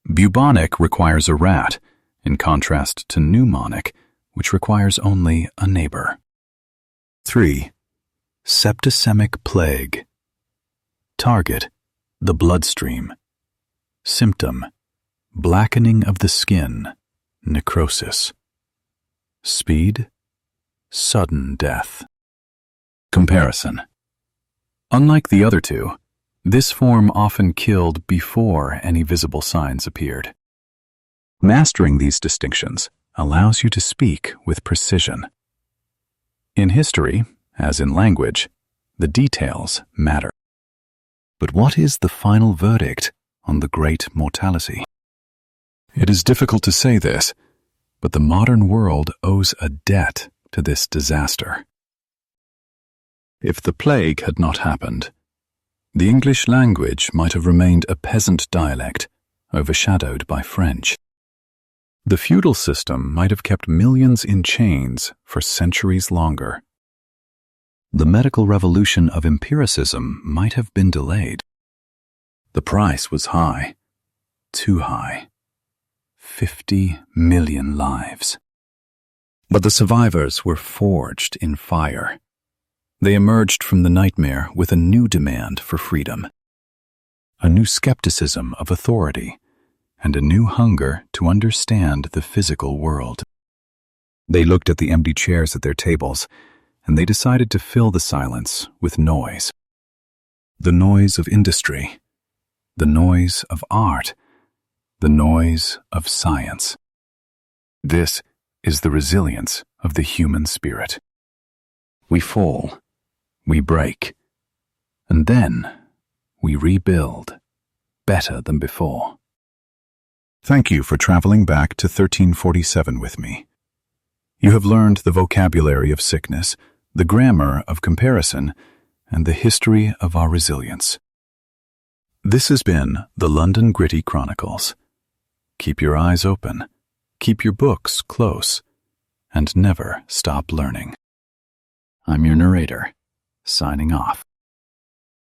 Bubonic requires a rat, in contrast to pneumonic, which requires only a neighbor. 3. Septicemic plague. Target, the bloodstream. Symptom, blackening of the skin, necrosis. Speed, sudden death. Comparison. Unlike the other two, this form often killed before any visible signs appeared. Mastering these distinctions allows you to speak with precision. In history, as in language, the details matter. But what is the final verdict on the Great Mortality? It is difficult to say this, but the modern world owes a debt to this disaster. If the plague had not happened, the English language might have remained a peasant dialect, overshadowed by French. The feudal system might have kept millions in chains for centuries longer. The medical revolution of empiricism might have been delayed. The price was high, too high. 50 million lives. But the survivors were forged in fire. They emerged from the nightmare with a new demand for freedom, a new skepticism of authority, and a new hunger to understand the physical world. They looked at the empty chairs at their tables, and they decided to fill the silence with noise. The noise of industry, the noise of art, the noise of science. This is the resilience of the human spirit. We fall, we break, and then we rebuild better than before. Thank you for traveling back to 1347 with me. You have learned the vocabulary of sickness, the grammar of comparison, and the history of our resilience. This has been the London Gritty Chronicles. Keep your eyes open, keep your books close, and never stop learning. I'm your narrator, signing off.